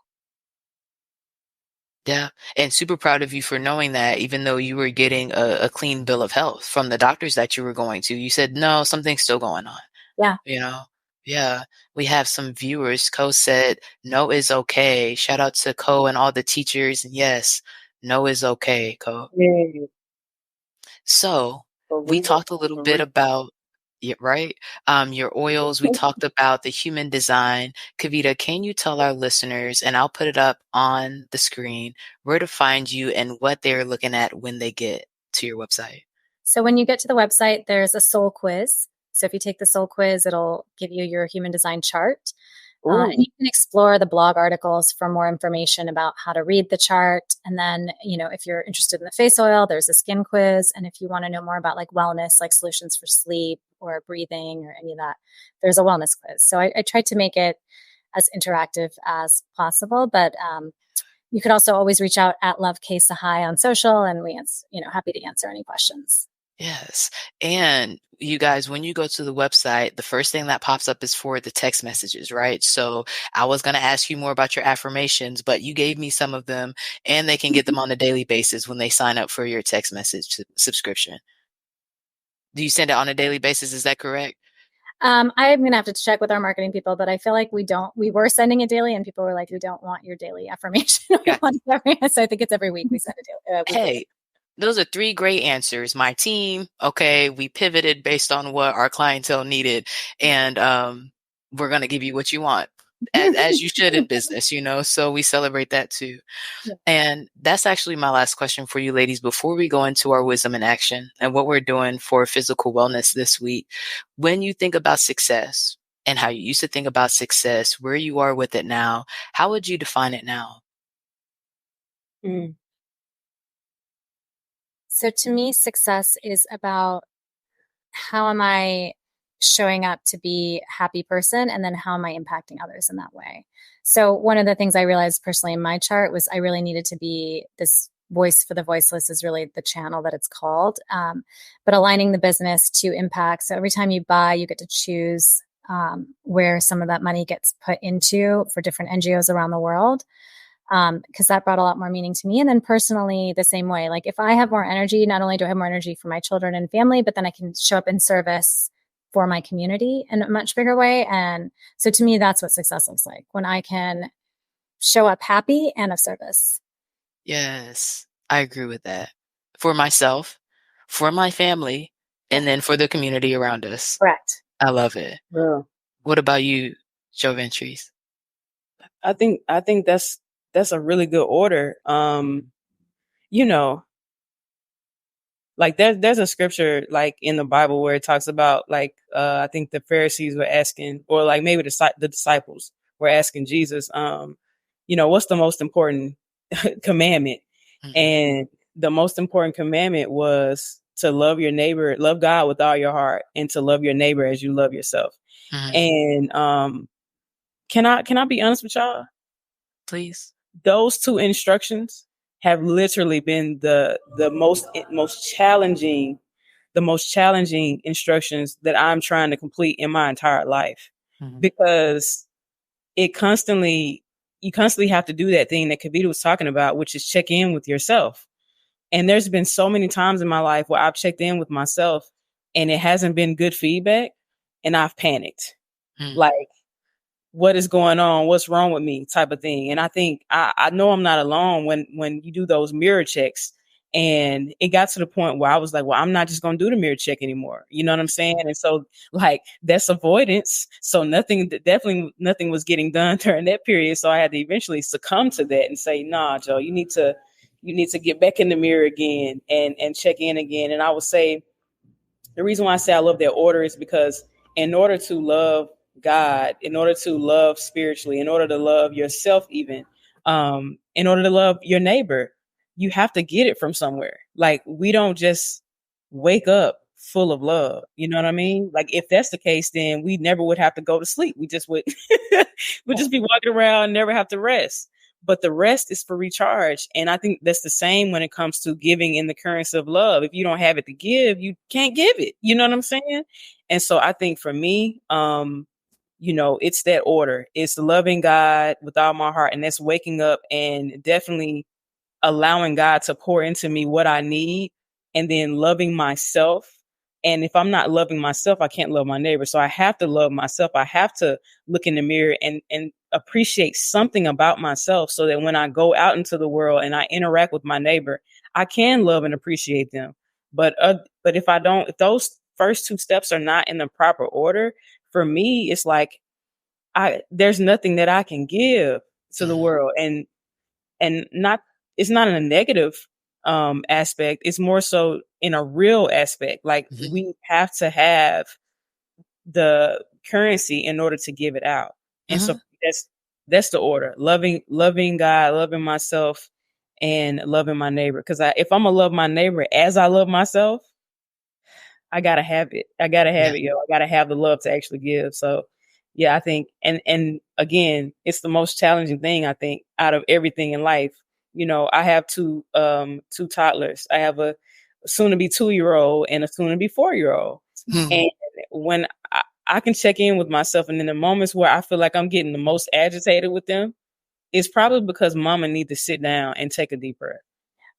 Yeah. And super proud of you for knowing that, even though you were getting a clean bill of health from the doctors that you were going to, you said, no, something's still going on. Yeah. Yeah. We have some viewers. Co said, no is okay. Shout out to Co and all the teachers. And yes, no is okay, Co. Yeah. So we talked a little bit about, yeah, right? Your oils. We talked about the human design. Kavita, can you tell our listeners, and I'll put it up on the screen, where to find you and what they're looking at when they get to your website? So when you get to the website, there's a soul quiz. So if you take the soul quiz, it'll give you your human design chart. And you can explore the blog articles for more information about how to read the chart. And then, if you're interested in the face oil, there's a skin quiz. And if you want to know more about like wellness, like solutions for sleep or breathing or any of that, there's a wellness quiz. So I tried to make it as interactive as possible, but you could also always reach out at Love K Sahai on social, and we, happy to answer any questions. Yes. And you guys, when you go to the website, the first thing that pops up is for the text messages, right? So I was going to ask you more about your affirmations, but you gave me some of them, and they can get them on a daily basis when they sign up for your text message subscription. Do you send it on a daily basis? Is that correct? I'm going to have to check with our marketing people, but I feel like we were sending it daily and people were like, we don't want your daily affirmation. So I think it's every week we send it daily. Hey, those are 3 great answers. My team, okay, we pivoted based on what our clientele needed, and we're going to give you what you want, as you should in business, so we celebrate that too. Yeah. And that's actually my last question for you ladies before we go into our wisdom in action and what we're doing for physical wellness this week. When you think about success and how you used to think about success, where you are with it now, how would you define it now? So to me, success is about how am I showing up to be a happy person, and then how am I impacting others in that way? So one of the things I realized personally in my chart was I really needed to be this voice for the voiceless is really the channel that it's called, but aligning the business to impact. So every time you buy, you get to choose where some of that money gets put into for different NGOs around the world. Because that brought a lot more meaning to me. And then personally, the same way, like if I have more energy, not only do I have more energy for my children and family, but then I can show up in service for my community in a much bigger way. And so to me, that's what success looks like, when I can show up happy and of service. Yes, I agree with that. For myself, for my family, and then for the community around us. Correct. I love it. Yeah. What about you, Jovantreis? I think that's a really good order. Like there's a scripture like in the Bible where it talks about like I think the Pharisees were asking, or like maybe the disciples were asking Jesus, what's the most important commandment? Mm-hmm. And the most important commandment was to love your neighbor, love God with all your heart, and to love your neighbor as you love yourself. Mm-hmm. And can I be honest with y'all? Please. Those two instructions have literally been the most challenging instructions that I'm trying to complete in my entire life, because you constantly have to do that thing that Kavita was talking about, which is check in with yourself. And there's been so many times in my life where I've checked in with myself and it hasn't been good feedback, and I've panicked. Like, what is going on? What's wrong with me? Type of thing. And I think I know I'm not alone when you do those mirror checks. And it got to the point where I was like, well, I'm not just going to do the mirror check anymore. You know what I'm saying? And so like that's avoidance. So definitely nothing was getting done during that period. So I had to eventually succumb to that and say, nah, Joe, you need to get back in the mirror again and check in again. And I would say the reason why I say I love that order is because in order to love God, in order to love spiritually, in order to love yourself, even in order to love your neighbor, you have to get it from somewhere. Like, we don't just wake up full of love. You know what I mean? Like, if that's the case, then we never would have to go to sleep. We just would we'd just be walking around and never have to rest. But the rest is for recharge. And I think that's the same when it comes to giving in the currency of love. If you don't have it to give, you can't give it. You know what I'm saying? And so I think for me, it's that order. It's loving God with all my heart. And that's waking up and definitely allowing God to pour into me what I need, and then loving myself. And if I'm not loving myself, I can't love my neighbor. So I have to love myself. I have to look in the mirror and appreciate something about myself, so that when I go out into the world and I interact with my neighbor, I can love and appreciate them. But if those first two steps are not in the proper order, for me, it's like there's nothing that I can give to the world. And it's not in a negative aspect. It's more so in a real aspect. Like, we have to have the currency in order to give it out. And so that's the order. Loving God, loving myself, and loving my neighbor. Because if I'm gonna love my neighbor as I love myself, I gotta have it. I gotta have it, yo. I gotta have the love to actually give. So yeah, I think, and again, it's the most challenging thing, I think, out of everything in life. I have two toddlers. I have a soon to be 2-year-old and a soon to be 4-year-old. And when I can check in with myself, and in the moments where I feel like I'm getting the most agitated with them, it's probably because mama needs to sit down and take a deep breath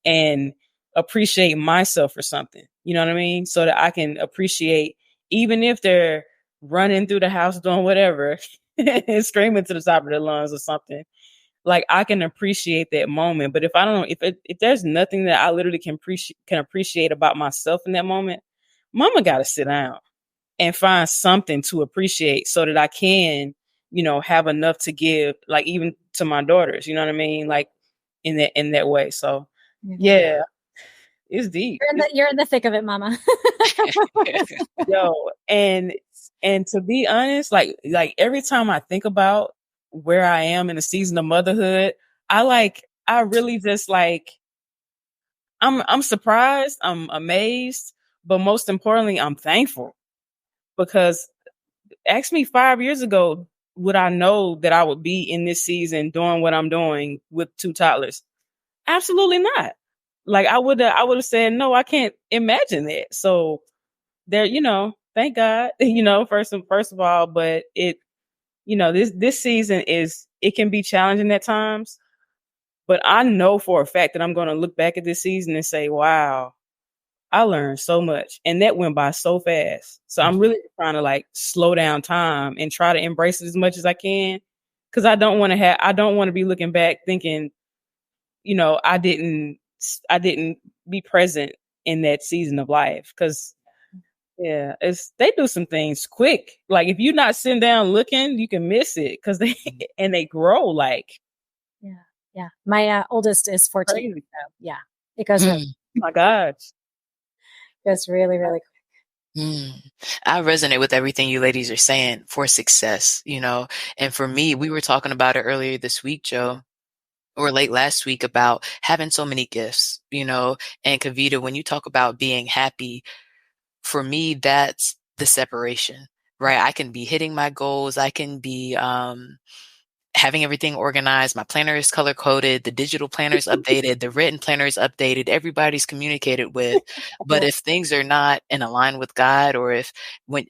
and appreciate myself for something. You know what I mean? So that I can appreciate, even if they're running through the house doing whatever and screaming to the top of their lungs or something, like, I can appreciate that moment. But if I don't, if there's nothing that I literally can appreciate about myself in that moment, mama got to sit down and find something to appreciate, so that I can, have enough to give, like, even to my daughters, you know what I mean? Like, in that way. So yeah, it's deep. You're in the thick of it, mama. Yo, and to be honest, like every time I think about where I am in the season of motherhood, I really just like, I'm surprised, I'm amazed, but most importantly, I'm thankful. Because ask me 5 years ago, would I know that I would be in this season doing what I'm doing with 2 toddlers? Absolutely not. Like, I would have said, no, I can't imagine that. So there, thank God, first of all, but this season it can be challenging at times, but I know for a fact that I'm going to look back at this season and say, wow, I learned so much, and that went by so fast. So I'm really trying to like slow down time and try to embrace it as much as I can. Cause I don't want to be looking back thinking, I didn't be present in that season of life. Cause yeah, they do some things quick. Like, if you're not sitting down looking, you can miss it, because they grow like. Yeah. My oldest is 14. So yeah, it goes. Oh my gosh. Just really, really Mm. I resonate with everything you ladies are saying for success, and for me, we were talking about it earlier this week, Joe, or late last week about having so many gifts, and Kavita, when you talk about being happy, for me, that's the separation, right? I can be hitting my goals. I can be, having everything organized. My planner is color coded. The digital planner is updated. The written planner is updated. Everybody's communicated with. But cool. if things are not in align with God, or if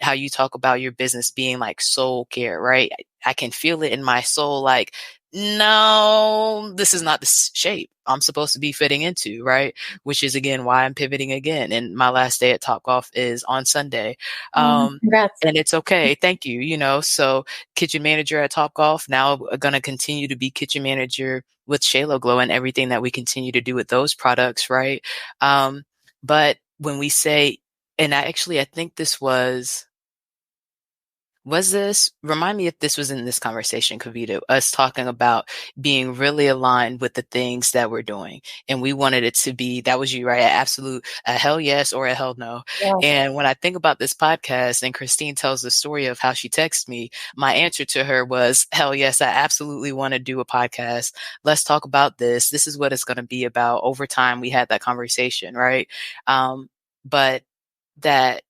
how you talk about your business being like soul care, right? I can feel it in my soul, like, no, this is not the shape I'm supposed to be fitting into, right? Which is again why I'm pivoting again. And my last day at Topgolf is on Sunday. Congrats. And it's okay. Thank you. So kitchen manager at Topgolf, now going to continue to be kitchen manager with Shalo Glow and everything that we continue to do with those products, right? But when we say, and I think this was this, remind me if this was in this conversation, Kavita, us talking about being really aligned with the things that we're doing. And we wanted it to be, that was you, right? A hell yes or a hell no. Yeah. And when I think about this podcast and Christine tells the story of how she texted me, my answer to her was, hell yes, I absolutely want to do a podcast. Let's talk about this. This is what it's going to be about. Over time, we had that conversation, right? But that,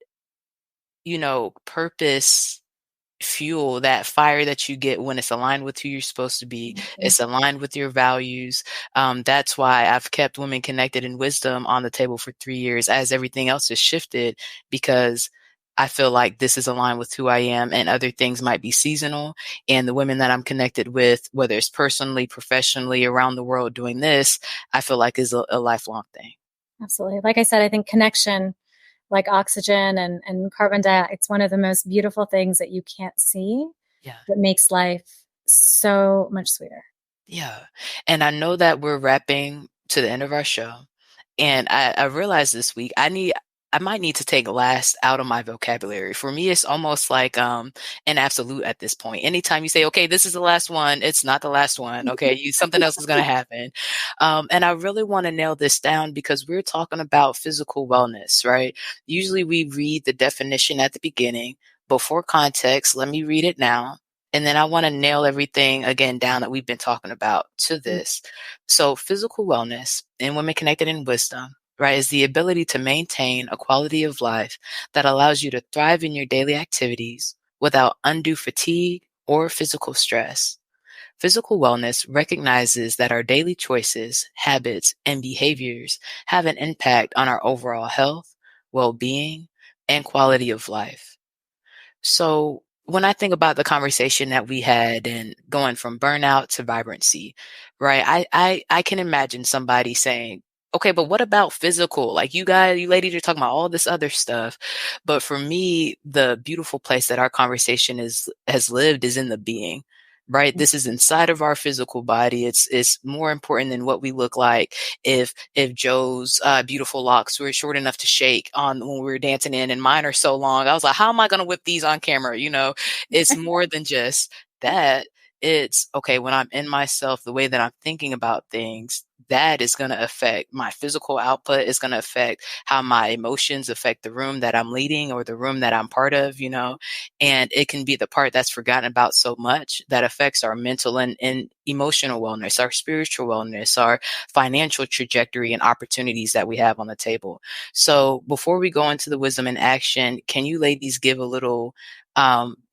purpose, fuel, that fire that you get when it's aligned with who you're supposed to be, it's aligned with your values. That's why I've kept Women Connected in Wisdom on the table for 3 years as everything else has shifted, because I feel like this is aligned with who I am, and other things might be seasonal. And the women that I'm connected with, whether it's personally, professionally, around the world doing this, I feel like is a lifelong thing. Absolutely. Like I said, I think connection, like oxygen and carbon dioxide, it's one of the most beautiful things that you can't see. Yeah. That makes life so much sweeter. Yeah. And I know that we're wrapping to the end of our show. And I realized this week I might need to take last out of my vocabulary. For me, it's almost like an absolute at this point. Anytime you say, okay, this is the last one, it's not the last one. Okay, something else is going to happen. And I really want to nail this down, because we're talking about physical wellness, right? Usually we read the definition at the beginning, but for context, let me read it now. And then I want to nail everything again down that we've been talking about to this. So physical wellness in Women Connected in Wisdom, right, is the ability to maintain a quality of life that allows you to thrive in your daily activities without undue fatigue or physical stress. Physical wellness recognizes that our daily choices, habits, and behaviors have an impact on our overall health, well-being, and quality of life. So when I think about the conversation that we had and going from burnout to vibrancy, right? I can imagine somebody saying, okay, but what about physical? Like you ladies are talking about all this other stuff. But for me, the beautiful place that our conversation has lived is in the being. Right. This is inside of our physical body. It's more important than what we look like. If Joe's beautiful locks were short enough to shake on when we were dancing in, and mine are so long, I was like, how am I going to whip these on camera? It's more than just that. It's okay, when I'm in myself, the way that I'm thinking about things, that is going to affect my physical output. It's going to affect how my emotions affect the room that I'm leading or the room that I'm part of, and it can be the part that's forgotten about so much that affects our mental and emotional wellness, our spiritual wellness, our financial trajectory and opportunities that we have on the table. So before we go into the wisdom in action, can you ladies give a little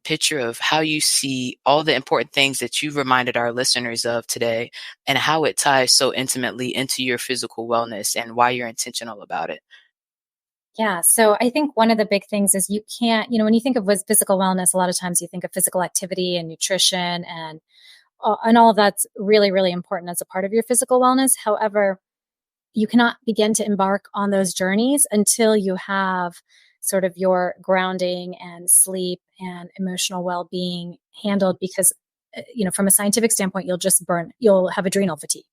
picture of how you see all the important things that you've reminded our listeners of today, and how it ties so intimately into your physical wellness and why you're intentional about it? Yeah. So I think one of the big things is you can't, when you think of physical wellness, a lot of times you think of physical activity and nutrition and all of that's really, really important as a part of your physical wellness. However, you cannot begin to embark on those journeys until you have sort of your grounding and sleep and emotional well-being handled, because from a scientific standpoint, you'll have adrenal fatigue,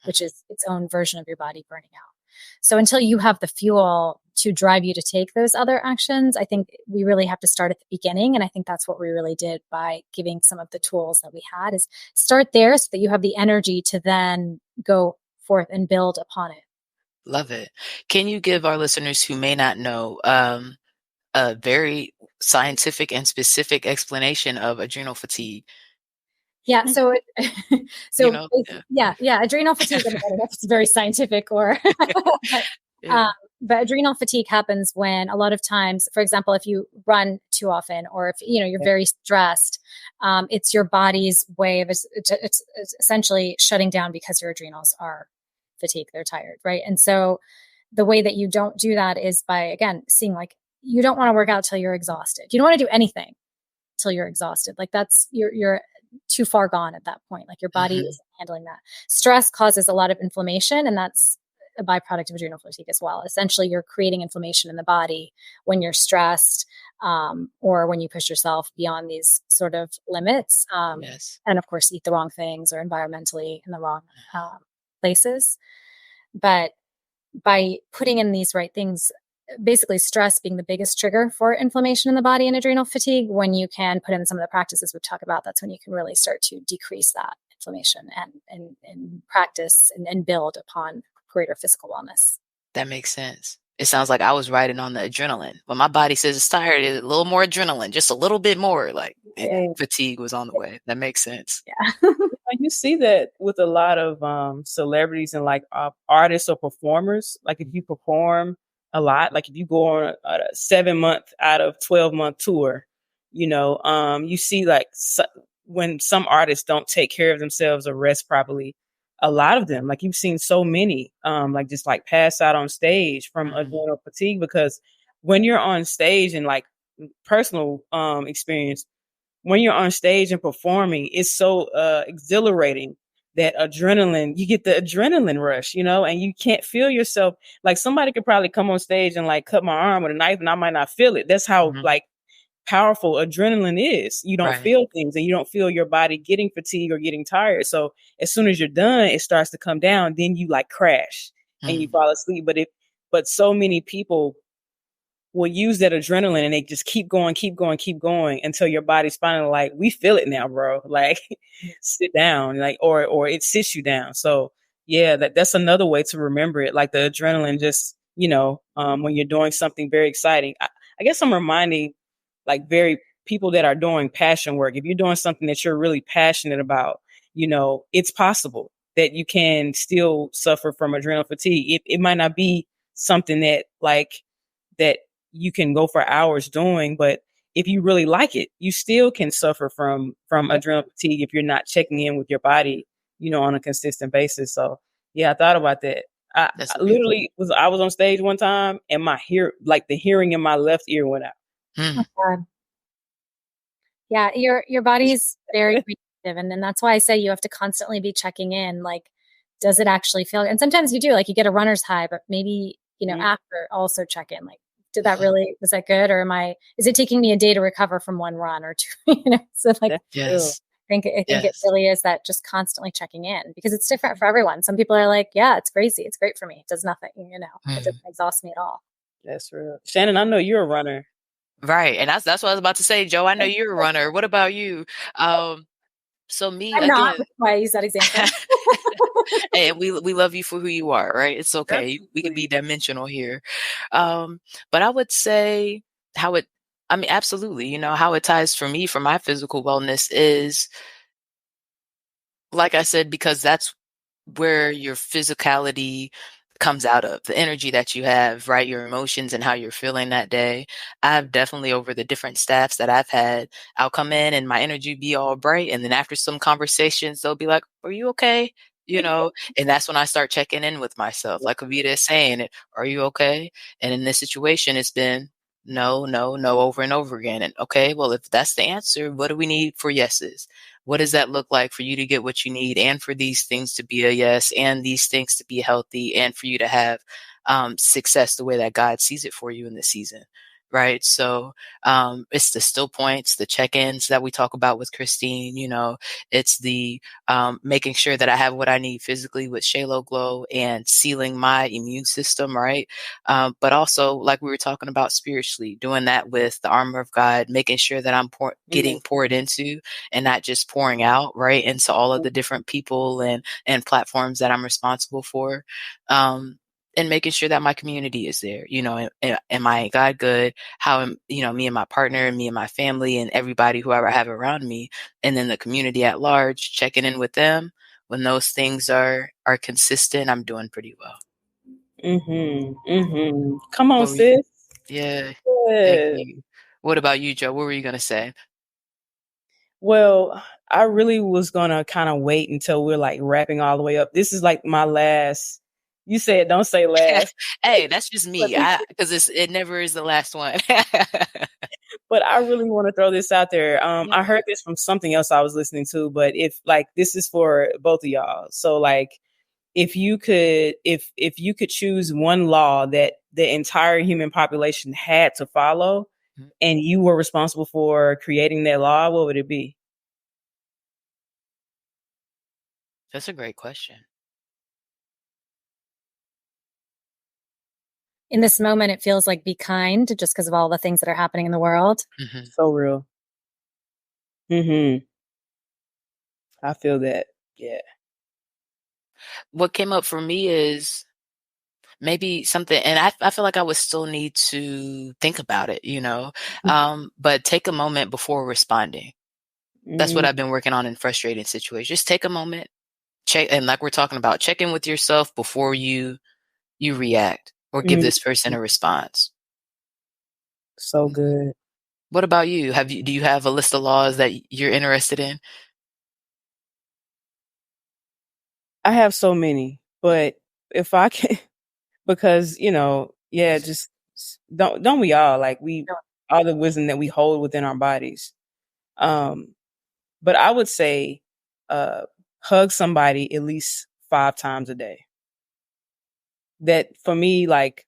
which is its own version of your body burning out. So until you have the fuel to drive you to take those other actions, I think we really have to start at the beginning. And I think that's what we really did by giving some of the tools that we had, is start there so that you have the energy to then go forth and build upon it. Love it. Can you give our listeners who may not know a very scientific and specific explanation of adrenal fatigue? Yeah. So, You know? yeah. Adrenal fatigue. I don't know if it's very scientific or, but, Yeah. but adrenal fatigue happens when a lot of times, for example, if you run too often, or if you're very stressed, it's your body's way of it's essentially shutting down because your adrenals are fatigued, they're tired, right? And so the way that you don't do that is by, again, seeing like you don't want to work out till you're exhausted. You don't want to do anything till you're exhausted. Like that's you're too far gone at that point. Like your body Mhm. isn't handling that. Stress causes a lot of inflammation, and that's a byproduct of adrenal fatigue as well. Essentially, you're creating inflammation in the body when you're stressed, or when you push yourself beyond these sort of limits. Yes. And of course, eat the wrong things or environmentally in the wrong places. But by putting in these right things, basically stress being the biggest trigger for inflammation in the body and adrenal fatigue, when you can put in some of the practices we've talked about, that's when you can really start to decrease that inflammation and practice and build upon greater physical wellness. That makes sense. It sounds like I was riding on the adrenaline. When my body says it's tired, it's a little more adrenaline, just a little bit more, like, and Yeah. fatigue was on the way. That makes sense. Yeah. You see that with a lot of celebrities and like artists or performers. Like if you perform a lot, like if you go on a 7-month out of 12-month tour, you see like when some artists don't take care of themselves or rest properly, a lot of them, like you've seen so many, like just like pass out on stage from adrenal fatigue, because when you're on stage and like personal experience, when you're on stage and performing, it's so exhilarating that you get the adrenaline rush, and you can't feel yourself. Like somebody could probably come on stage and like cut my arm with a knife and I might not feel it. That's how like powerful adrenaline is. You don't Right. feel things and you don't feel your body getting fatigued or getting tired. So as soon as you're done, it starts to come down. Then you like crash and you fall asleep. But so many people will use that adrenaline and they just keep going, keep going, keep going until your body's finally like, we feel it now, bro. Like sit down, like, or it sits you down. So yeah, that's another way to remember it. Like the adrenaline just, when you're doing something very exciting, I guess I'm reminding like very people that are doing passion work. If you're doing something that you're really passionate about, it's possible that you can still suffer from adrenal fatigue. It might not be something that you can go for hours doing, but if you really like it, you still can suffer from adrenal fatigue if you're not checking in with your body, on a consistent basis. So yeah, I thought about that. I literally was on stage one time and the hearing in my left ear went out. Oh, God. Yeah, your body's very creative, and then that's why I say you have to constantly be checking in. Like, does it actually feel? And sometimes you do, like you get a runner's high, but maybe after also check in. Like, was that good, or is it taking me a day to recover from one run or two? So like, Yes. I think it really is that just constantly checking in, because it's different for everyone. Some people are like, yeah, it's crazy, it's great for me, it does nothing, it doesn't exhaust me at all. That's real. Shannon, I know you're a runner. Right. And that's what I was about to say, Joe. I know you're a runner. What about you? So me I'm again. not. That's why I use that example. Hey, we love you for who you are, right? It's okay. We can be dimensional here. But I would say absolutely, how it ties for me for my physical wellness is, like I said, because that's where your physicality comes out of, the energy that you have, right? Your emotions and how you're feeling that day. I've definitely, over the different staffs that I've had, I'll come in and my energy be all bright. And then after some conversations, they'll be like, are you okay? And that's when I start checking in with myself. Like Kavita is saying, are you okay? And in this situation, it's been no, no, no, over and over again. And okay, well, if that's the answer, what do we need for yeses? What does that look like for you to get what you need, and for these things to be a yes, and these things to be healthy, and for you to have success the way that God sees it for you in this season? Right. So it's the still points, the check-ins that we talk about with Christine, it's the making sure that I have what I need physically with Shalo Glow and sealing my immune system. Right. But also, like we were talking about spiritually, doing that with the armor of God, making sure that I'm getting poured into and not just pouring out, right, into all of the different people and platforms that I'm responsible for. and making sure that my community is there. Am I God good? How am, me and my partner, and me and my family, and everybody, whoever I have around me, and then the community at large, checking in with them. When those things are consistent, I'm doing pretty well. Come on, What were you, sis. yeah, thank Good. you. What about you, Joe? What were you gonna say? Well, I really was gonna kind of wait until we're like wrapping all the way up. This is like my last. You said don't say last, Hey, that's just but me. Because it never is the last one. but I really want to throw this out there. Yeah. I heard this from something else I was listening to, but if like this is for both of y'all. So like if you could if you could choose one law that the entire human population had to follow Mhm. and you were responsible for creating that law, what would it be? That's a great question. In this moment, it feels like be kind just because of all the things that are happening in the world. Mm-hmm. So real. I feel that. Yeah. What came up for me is maybe something, and I feel like I would still need to think about it, but take a moment before responding. That's what Mm, I've been working on in frustrating situations. Just take a moment, check, and like we're talking about, check in with yourself before you react or give mm, this person a response. so good. What about you? Do you have a list of laws that you're interested in? I have so many, but if I can, because yeah, just don't we all like we all the wisdom that we hold within our bodies. Um, but I would say, uh, hug somebody at least 5 times a day. That for me, like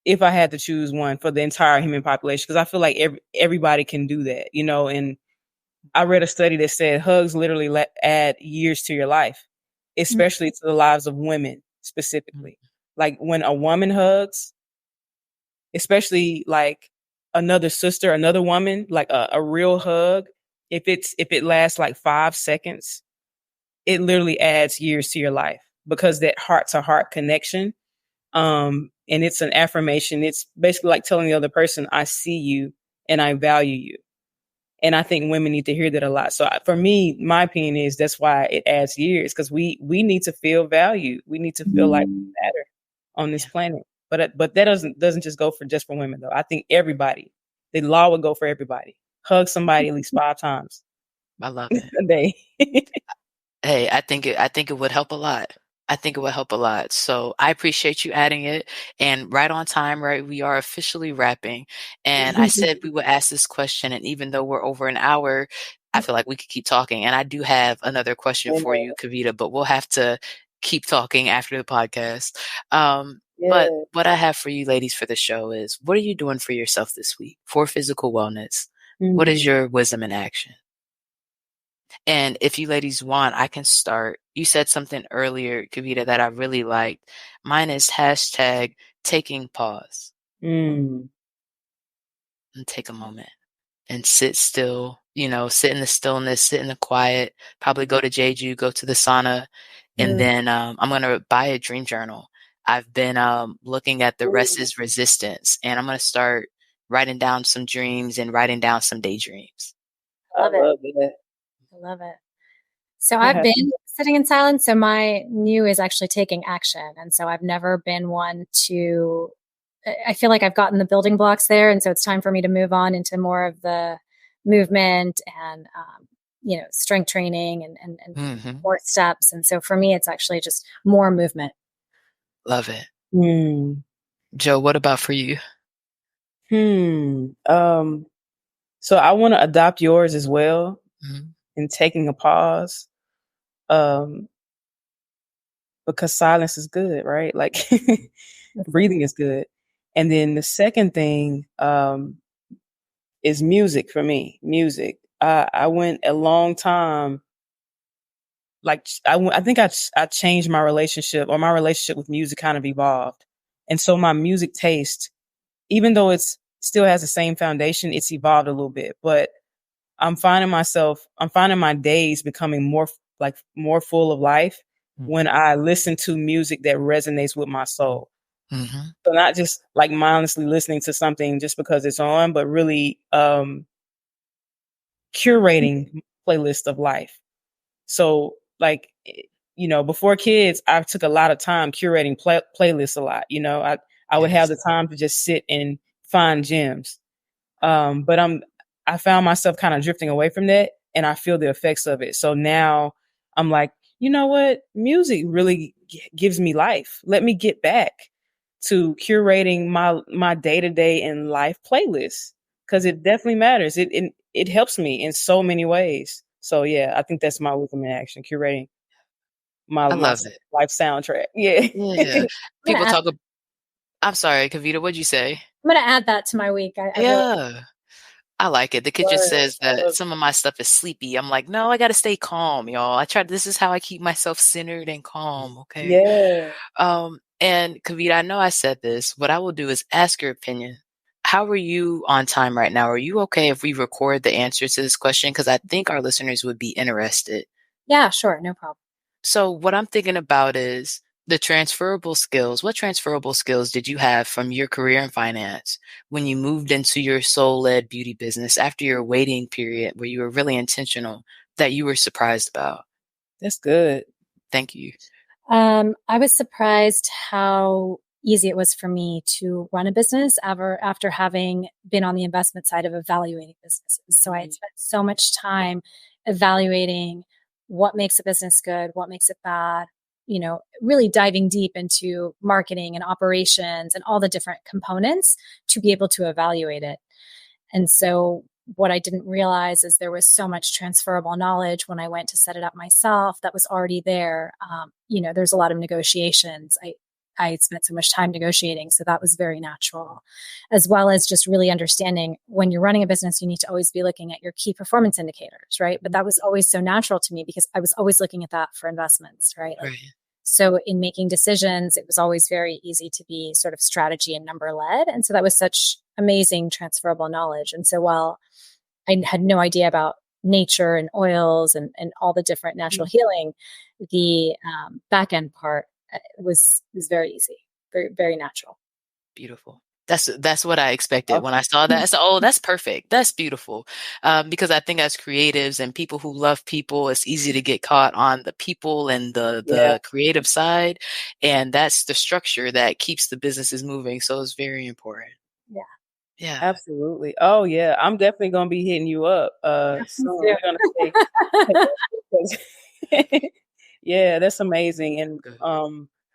if I had to choose one for the entire human population, because I feel like everybody can do that, and I read a study that said hugs literally add years to your life, especially to the lives of women specifically. Like when a woman hugs, especially like another sister, another woman, like a real hug, if it lasts like 5 seconds, it literally adds years to your life because that heart to heart connection. And it's an affirmation. It's basically like telling the other person, I see you and I value you. And I think women need to hear that a lot. So for me, my opinion is that's why it adds years because we need to feel valued. We need to feel like we matter on this Yeah, planet. But that doesn't just go for just for women though. I think everybody, the law would go for everybody. Hug somebody at least 5 times I love it. a day. Hey, I think it would help a lot. I think it would help a lot. So I appreciate you adding it. And right on time, right? We are officially wrapping. And I said we would ask this question. And even though we're over an hour, I feel like we could keep talking. And I do have another question for you, Kavita, but we'll have to keep talking after the podcast. But Yeah. what I have for you ladies for the show is, what are you doing for yourself this week for physical wellness? What is your wisdom in action? And if you ladies want, I can start. You said something earlier, Kavita, that I really liked. Mine is hashtag taking pause Mm. and take a moment and sit still, sit in the stillness, sit in the quiet, probably go to Jeju, go to the sauna. And then I'm going to buy a dream journal. I've been looking at the rest is resistance, and I'm going to start writing down some dreams and writing down some daydreams. I love it. I love it. So I've been sitting in silence. So my new is actually taking action. And so I've never been one to, I feel like I've gotten the building blocks there. And so it's time for me to move on into more of the movement and, strength training and more steps. And so for me, it's actually just more movement. Love it. Joe, what about for you? So I want to adopt yours as well in taking a pause. Because silence is good, right? Like breathing is good. And then the second thing is music for me. Music. I went a long time. Like I think I changed my relationship, or my relationship with music kind of evolved. And so my music taste, even though it's still has the same foundation, it's evolved a little bit. But I'm finding my days becoming more full of life when I listen to music that resonates with my soul. Mm-hmm. So not just like mindlessly listening to something just because it's on, but really curating playlist of life. So like, you know, before kids, I took a lot of time curating playlists a lot. You know, I would have the time to just sit and find gems. But I found myself kind of drifting away from that, and I feel the effects of it. So now I'm like, you know what? Music really gives me life. Let me get back to curating my day-to-day and life playlists, because it definitely matters. It helps me in so many ways. So yeah, I think that's my wisdom in action, curating my I love it. life soundtrack. Yeah. Yeah. People talk. I'm sorry, Kavita. What'd you say? I'm going to add that to my week. I Yeah. I like it. The kid just says I that some of my stuff is sleepy. I'm like, no, I got to stay calm, y'all. This is how I keep myself centered and calm. Okay. Yeah. And Kavita, I know I said this. What I will do is ask your opinion. How are you on time right now? Are you okay if we record the answer to this question? Because I think our listeners would be interested. Yeah, sure. No problem. So what I'm thinking about is the transferable skills. What transferable skills did you have from your career in finance when you moved into your soul-led beauty business after your waiting period where you were really intentional that you were surprised about? That's good. Thank you. I was surprised how easy it was for me to run a business after having been on the investment side of evaluating businesses. So I had spent so much time evaluating what makes a business good, what makes it bad, you know, really diving deep into marketing and operations and all the different components to be able to evaluate it. And so what I didn't realize is there was so much transferable knowledge when I went to set it up myself that was already there. You know, there's a lot of negotiations. I spent so much time negotiating, so that was very natural, as well as just really understanding when you're running a business, you need to always be looking at your key performance indicators, right? But that was always so natural to me because I was always looking at that for investments, right? Right. So in making decisions, it was always very easy to be sort of strategy and number led. And so that was such amazing transferable knowledge. And so while I had no idea about nature and oils and all the different natural healing, the back end part was very easy, very, very natural. Beautiful. That's what I expected when I saw that. I said, oh, that's perfect. That's beautiful. Because I think as creatives and people who love people, it's easy to get caught on the people and the creative side. And that's the structure that keeps the businesses moving. So it's very important. Yeah. Yeah. Absolutely. Oh yeah. I'm definitely gonna be hitting you up. Soon. We're gonna stay. Yeah, that's amazing. And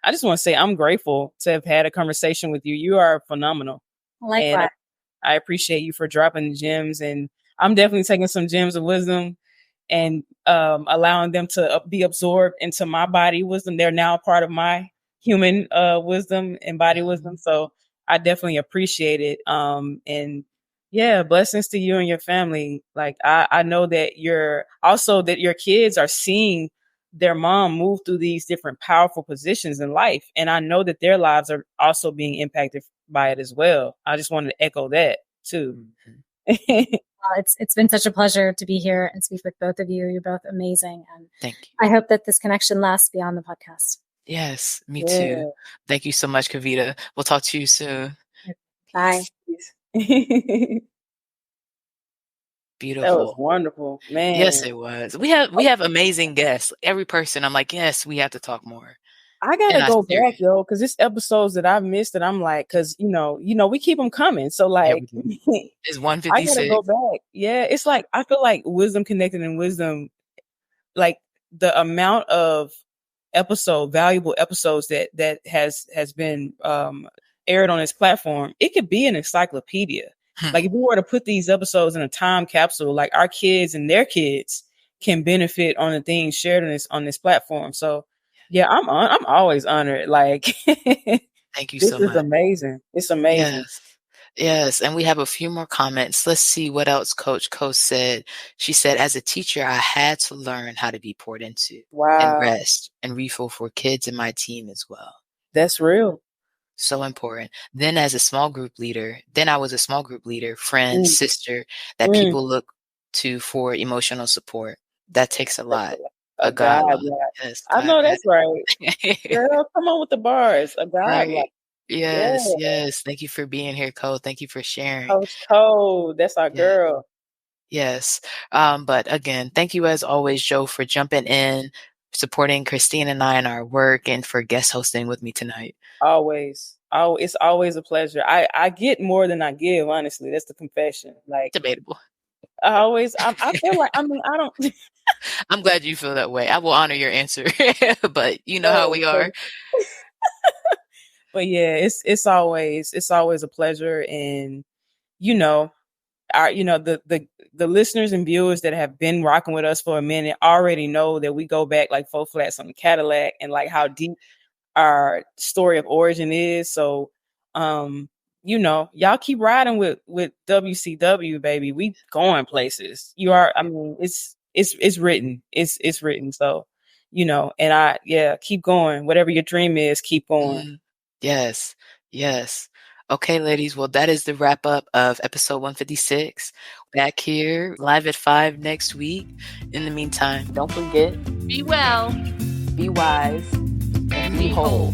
I just want to say I'm grateful to have had a conversation with you. You are phenomenal. Likewise. And I appreciate you for dropping gems, and I'm definitely taking some gems of wisdom and allowing them to be absorbed into my body wisdom. They're now a part of my human wisdom and body wisdom. So I definitely appreciate it. And yeah, blessings to you and your family. Like I know that your kids are seeing their mom move through these different powerful positions in life. And I know that their lives are also being impacted by it as well. I just wanted to echo that too. It's been such a pleasure to be here and speak with both of you. You're both amazing. And thank you. I hope that this connection lasts beyond the podcast. Yes, me too. Thank you so much, Kavita. We'll talk to you soon. Bye. Beautiful. That was wonderful, man. Yes, it was. We have amazing guests. Every person, I'm like, yes, we have to talk more. I gotta go back though, because it's episodes that I've missed that I'm like, because you know, we keep them coming. So like, it's 156. I gotta go back. Yeah, it's like I feel like Wisdom Connected and Wisdom, like the amount of valuable episodes that has been aired on this platform, it could be an encyclopedia. Like if we were to put these episodes in a time capsule, like our kids and their kids can benefit on the things shared on this platform. So yeah, I'm always honored. Like thank you so much. This is amazing. It's amazing. Yes. And we have a few more comments. Let's see what else Coach said. She said, as a teacher, I had to learn how to be poured into and rest and refill for kids and my team as well. That's real. So important. Then I was a small group leader, friend, sister that people look to for emotional support. That takes a lot. A godlike. godlike. Yes, I know that's right. godlike. Girl, come on with the bars. A godlike. Right. Yes, Yeah. yes. Thank you for being here, Cole. Thank you for sharing. Coach Cole. That's our Yeah. girl. Yes. But again, thank you as always, Joe, for jumping in, supporting Christine and I in our work, and for guest hosting with me tonight. Always. Oh, it's always a pleasure. I get more than I give, honestly. That's the confession. Like, Debatable. I feel like, I mean, I don't. I'm glad you feel that way. I will honor your answer, but you know how we are. But yeah, it's always a pleasure, and you know, the listeners and viewers that have been rocking with us for a minute already know that we go back like 4 flats on the Cadillac, and like how deep our story of origin is. So, y'all keep riding with WCW, baby. We going places. I mean, it's written. It's written. So, and keep going. Whatever your dream is, keep going. Yes. Yes. Okay, ladies. Well, that is the wrap up of episode 156. Back here live at 5 next week. In the meantime, don't forget, Be well, be wise, and be whole.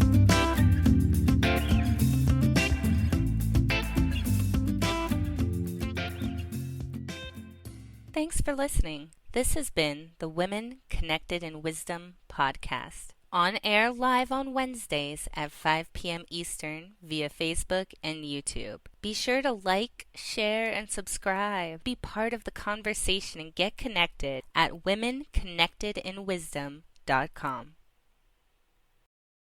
Thanks for listening. This has been the Women Connected in Wisdom podcast. On air live on Wednesdays at 5 p.m. Eastern via Facebook and YouTube. Be sure to like, share, and subscribe. Be part of the conversation and get connected at womenconnectedinwisdom.com.